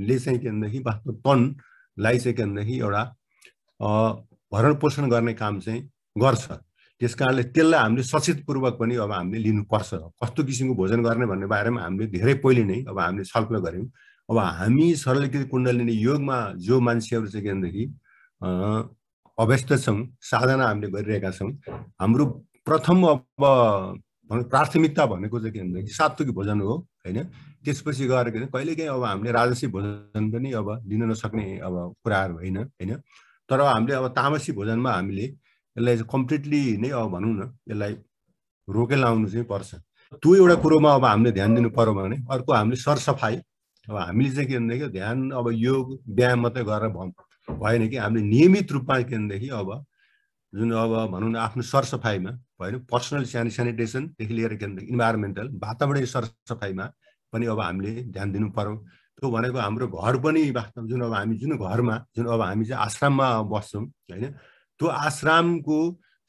ले चाहिँ के भनेदेखि वास्तव तनलाई चाहिँ के भनेदेखि एउटा भरण पोषण गर्ने काम चाहिँ गर्छ। त्यस कारणले त्यसलाई हामीले सचेतपूर्वक पनि अब हामीले लिनुपर्छ। कस्तो किसिमको भोजन गर्ने भन्ने बारेमा हामीले धेरै पहिले नै अब हामीले छलफल गऱ्यौँ। अब हामी सरलीकृत कुण्डलिनी योगमा जो मान्छेहरू चाहिँ के भनेदेखि अभ्यस्त छौँ, साधना हामीले गरिरहेका छौँ, हाम्रो प्रथम अब प्राथमिकता भनेको चाहिँ के भनेदेखि सात्विक भोजन हो होइन। त्यसपछि गएर के कहिलेकाहीँ अब हामीले राजसी भोजन पनि अब लिन नसक्ने अब कुराहरू होइन होइन। तर हामीले अब तामसी भोजनमा हामीले यसलाई कम्प्लिटली नै अब भनौँ न यसलाई रोके लाउनु चाहिँ पर्छ। त्यो एउटा कुरोमा अब हामीले ध्यान दिनु पर्यो भने अर्को हामीले सरसफाइ अब हामीले चाहिँ के भनेदेखि ध्यान अब योग व्यायाम मात्रै गरेर भएन कि हामीले नियमित रूपमा के भनेदेखि अब जुन अब भनौँ न आफ्नो सरसफाइमा होइन, पर्सनल सेनिटेसनदेखि लिएर के भनेदेखि इन्भाइरोमेन्टल वातावरणीय सरसफाइमा पनि अब हामीले ध्यान दिनु पर्यो। त्यो भनेको हाम्रो घर पनि वास्तव जुन अब हामी जुन घरमा जुन अब हामी चाहिँ आश्रममा बस्छौँ होइन, त्यो आश्रमको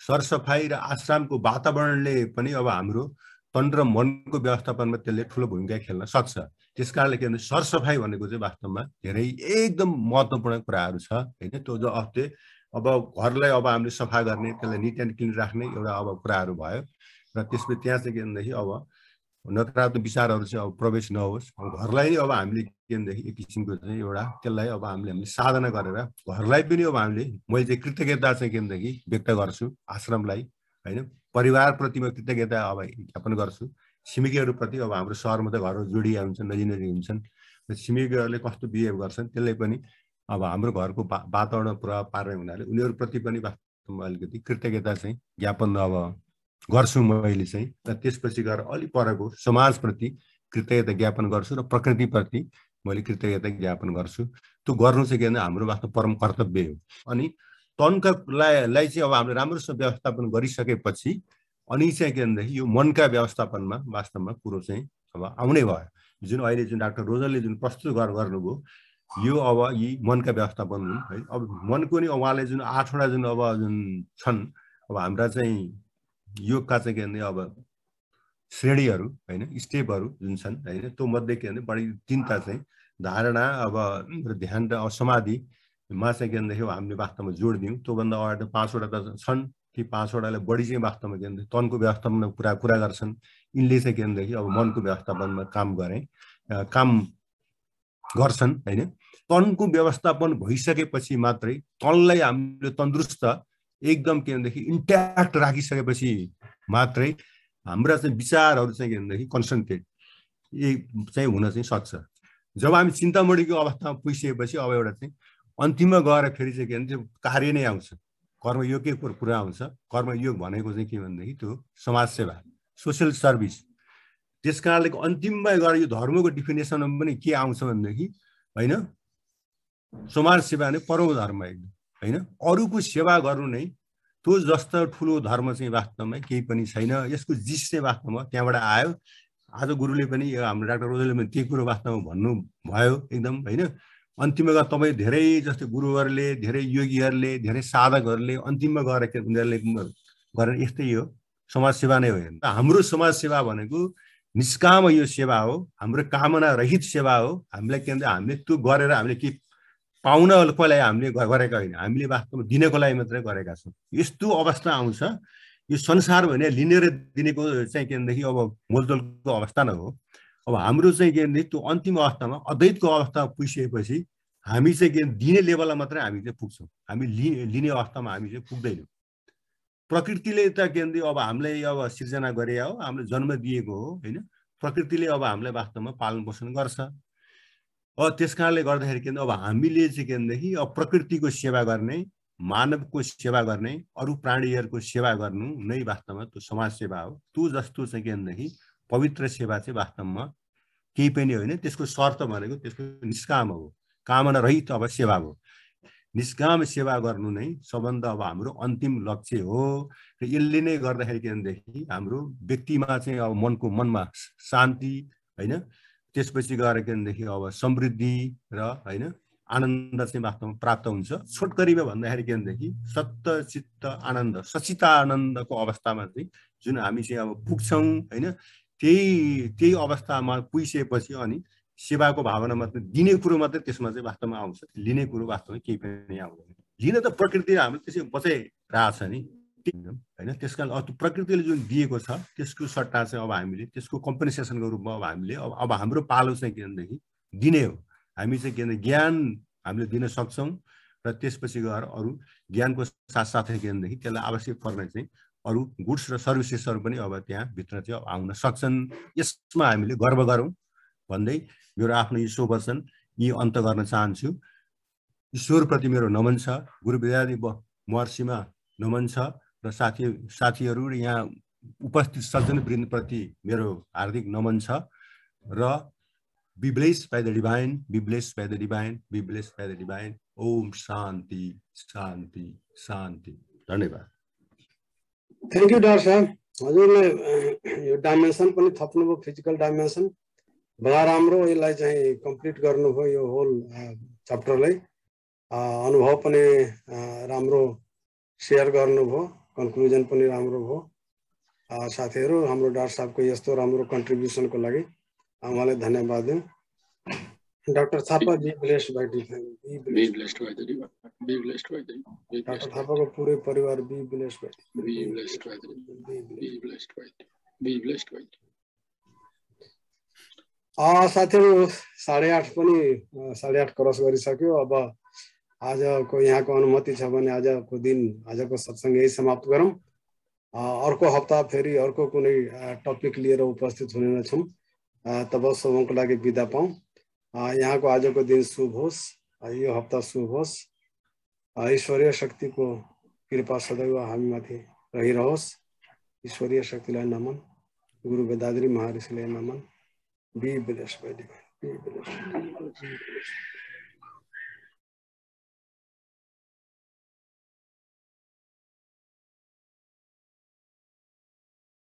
सरसफाइ र आश्रमको वातावरणले पनि अब हाम्रो तन र मनको व्यवस्थापनमा त्यसले ठुलो भूमिका खेल्न सक्छ। त्यस कारणले के भने सरसफाइ भनेको चाहिँ वास्तवमा धेरै एकदम महत्त्वपूर्ण कुराहरू छ होइन। त्यो जो हप्ते अब घरलाई अब हामीले सफा गर्ने, त्यसलाई निट एन्ड क्लिन राख्ने एउटा अब कुराहरू भयो र त्यसपछि त्यहाँ चाहिँ के भनेदेखि अब नकारात्मक विचारहरू चाहिँ अब प्रवेश नहोस्। घरलाई अब हामीले के भनेदेखि एक किसिमको चाहिँ एउटा त्यसलाई अब हामीले साधना गरेर घरलाई पनि अब हामीले मैले चाहिँ कृतज्ञता चाहिँ के भनेदेखि व्यक्त गर्छु आश्रमलाई होइन, परिवारप्रति म कृतज्ञता अब ज्ञापन गर्छु। छिमेकीहरूप्रति अब हाम्रो सहरमा त घरहरू जोडिया हुन्छन्, नजिक हुन्छन्, छिमेकीहरूले कस्तो बिहेभ गर्छन् त्यसले पनि अब हाम्रो घरको वातावरण प्रभाव पार्ने हुनाले उनीहरूप्रति पनि वास्तवमा अलिकति कृतज्ञता चाहिँ ज्ञापन अब गर्छु मैले चाहिँ। र त्यसपछि गएर अलिक परको समाजप्रति कृतज्ञता ज्ञापन गर्छु र प्रकृतिप्रति मैले कृतज्ञता ज्ञापन गर्छु। त्यो गर्नु चाहिँ के भने हाम्रो वास्तव परम कर्तव्य हो। अनि तनकालाई चाहिँ अब हामीले राम्रोसँग व्यवस्थापन गरिसकेपछि अनि चाहिँ के भनेदेखि यो मनका व्यवस्थापनमा वास्तवमा कुरो चाहिँ अब आउने भयो। जुन अहिले जुन डाक्टर रोजनले जुन प्रस्तुत गर्नुभयो यो अब यी मनका व्यवस्थापन हुन् है। अब मनको नि उहाँले जुन 8वटा जुन अब जुन छन् अब हाम्रा चाहिँ योगका चाहिँ के भने अब श्रेणीहरू होइन, स्टेपहरू जुन छन् होइन, त्यो मध्ये के भने बढी 3टा चाहिँ धारणा अब ध्यान र समाधिमा चाहिँ के भनेदेखि हामीले वास्तवमा जोड दियौँ। त्योभन्दा अगाडि 5वटा त छन्, ती 5वटालाई बढी चाहिँ वास्तवमा के भने तनको व्यवस्थापनमा कुरा गर्छन्। यिनले चाहिँ के भनेदेखि अब मनको व्यवस्थापनमा काम गर्छन् होइन। तनको व्यवस्थापन भइसकेपछि मात्रै तनलाई हामीले तन्दुरुस्त एकदम के भनेदेखि इन्ट्याक्ट राखिसकेपछि मात्रै हाम्रा चाहिँ विचारहरू चाहिँ के भनेदेखि कन्सन्ट्रेट चाहिँ हुन चाहिँ सक्छ। जब हामी चिन्तामणिको अवस्थामा पुगिसकेपछि अब एउटा चाहिँ अन्तिममा गएर फेरि चाहिँ के भने कार्य नै आउँछ, कर्मयोगकै कुरा आउँछ। कर्मयोग भनेको चाहिँ के भनेदेखि त्यो समाजसेवा, सोसियल सर्भिस। त्यस कारणले अन्तिममा गएर यो धर्मको डिफिनेसनमा पनि के आउँछ भनेदेखि होइन, समाजसेवा नै परम धर्म एकदम होइन। अरूको सेवा गर्नु नै त्यो जस्तो ठुलो धर्म चाहिँ वास्तवमा केही पनि छैन। यसको जिस चाहिँ वास्तवमा त्यहाँबाट आयो। आज गुरुले पनि हाम्रो डाक्टर रोजनले पनि त्यही कुरो वास्तवमा भन्नुभयो एकदम होइन। अन्तिममा तपाईँ धेरै जस्तो गुरुहरूले, धेरै योगीहरूले, धेरै साधकहरूले अन्तिममा गएर उनीहरूले गरेर यस्तै हो, समाजसेवा नै हो। हाम्रो समाजसेवा भनेको निष्काम यो सेवा हो, हाम्रो कामना रहित सेवा हो। हामीलाई के भन्छ हामीले त्यो गरेर हामीले के पाउनको लागि हामीले गरेका होइन, हामीले वास्तवमा दिनको लागि मात्रै गरेका छौँ। यस्तो अवस्था आउँछ। यो संसार भने लिने र दिनेको चाहिँ के भनेदेखि अब मोलतोलको अवस्था नै हो। अब हाम्रो चाहिँ के भनेदेखि त्यो अन्तिम अवस्थामा अद्वैतको अवस्थामा पुगिसकेपछि हामी चाहिँ के दिने लेभलमा मात्रै हामी चाहिँ पुग्छौँ, हामी लिने अवस्थामा हामी चाहिँ पुग्दैनौँ। प्रकृतिले त के भन्दै अब हामीलाई अब सिर्जना गरे हो, हामीले जन्म दिएको हो होइन। प्रकृतिले अब हामीलाई वास्तवमा पालन पोषण गर्छ। त्यस कारणले गर्दाखेरि के अब हामीले चाहिँ के भनेदेखि अब प्रकृतिको सेवा गर्ने, मानवको सेवा गर्ने, अरू प्राणीहरूको सेवा गर्नु नै वास्तवमा त्यो समाज सेवा हो। त्यो जस्तो चाहिँ के भनेदेखि पवित्र सेवा चाहिँ वास्तवमा केही पनि होइन। त्यसको शर्त भनेको त्यसको निष्काम हो, कामना रहित अब सेवा हो। निष्काम सेवा गर्नु नै सबभन्दा अब हाम्रो अन्तिम लक्ष्य हो र यसले नै गर्दाखेरि के भनेदेखि हाम्रो व्यक्तिमा चाहिँ अब मनमा शान्ति हैन त्यसपछि गएर के भनेदेखि अब समृद्धि र हैन आनन्द चाहिँ वास्तवमा प्राप्त हुन्छ। छोटकरीमा भन्दाखेरि के भनेदेखि सत्त चित्त आनन्द सचितानन्दको अवस्थामा चाहिँ जुन हामी चाहिँ अब पुग्छौँ हैन त्यही अवस्थामा पुगिसकेपछि अनि सेवाको भावना मात्रै दिने कुरो मात्रै त्यसमा चाहिँ वास्तवमा आउँछ। लिने कुरो वास्तवमा केही पनि आउँदैन। लिन त प्रकृतिले हामीले त्यसै बचाइरहेछ नि हैन। त्यसकारण प्रकृतिले जुन दिएको छ त्यसको सट्टा चाहिँ अब हामीले त्यसको कम्पेन्सेसनको रूपमा अब हामीले अब हाम्रो पालो चाहिँ के भनेदेखि दिने हो। हामी चाहिँ के भने ज्ञान हामीले दिन सक्छौँ र त्यसपछि गएर अरू ज्ञानको साथसाथै के भनेदेखि त्यसलाई आवश्यक पर्ने चाहिँ अरू गुड्स र सर्भिसेसहरू पनि अब त्यहाँ भित्र चाहिँ आउन सक्छन्। यसमा हामीले गर्व गरौँ भन्दै मेरो आफ्नो यो वचन यी अन्त गर्न चाहन्छु। ईश्वरप्रति मेरो नमन छ, गुरु विद्यार्थी महर्षिमा नमन छ र साथीहरू र यहाँ उपस्थित सज्जनवृन्दप्रति मेरो हार्दिक नमन छ र be blessed by the divine, be blessed by the divine, be blessed by the divine. Om Shanti, Shanti, Shanti. धन्यवाद। थ्याङ्क यू डाक्टर साहब। हजुरले यो डाइमेन्सन पनि थप्नुभयो, फिजिकल डाइमेन्सन बडा राम्रो यसलाई चाहिँ कम्प्लिट गर्नुभयो यो होल च्याप्टरलाई। अनुभव पनि राम्रो सेयर गर्नुभयो, कन्क्लुजन पनि राम्रो भयो। साथीहरू हाम्रो डाक्टर साहबको यस्तो राम्रो कन्ट्रिब्युसनको लागि उहाँलाई धन्यवाद दिउँ। Doctor Thapa be blessed by divine, be blessed by the divine, be blessed by the divine. Doctor थापाको पुरै परिवार be blessed by, be blessed by the, be blessed by, be blessed by. साथीहरू 8:30 पनि 8:30 क्रस गरिसक्यो। अब आजको यहाँको अनुमति छ भने आजको दिन आजको सत्संग यही समाप्त गरौँ। अर्को हप्ता फेरि अर्को कुनै टपिक लिएर उपस्थित हुने नै छौँ। तब सबैको लागि बिदा पाऊँ। यहाँको आजको दिन शुभ होस्, यो हप्ता शुभ होस्। ईश्वरीय शक्तिको कृपा सदैव हामीमाथि रहिरहोस्। ईश्वरीय शक्तिलाई नमन, गुरु वेदाद्री महर्षिलाई नमन। Be blessed by divine, be blessed.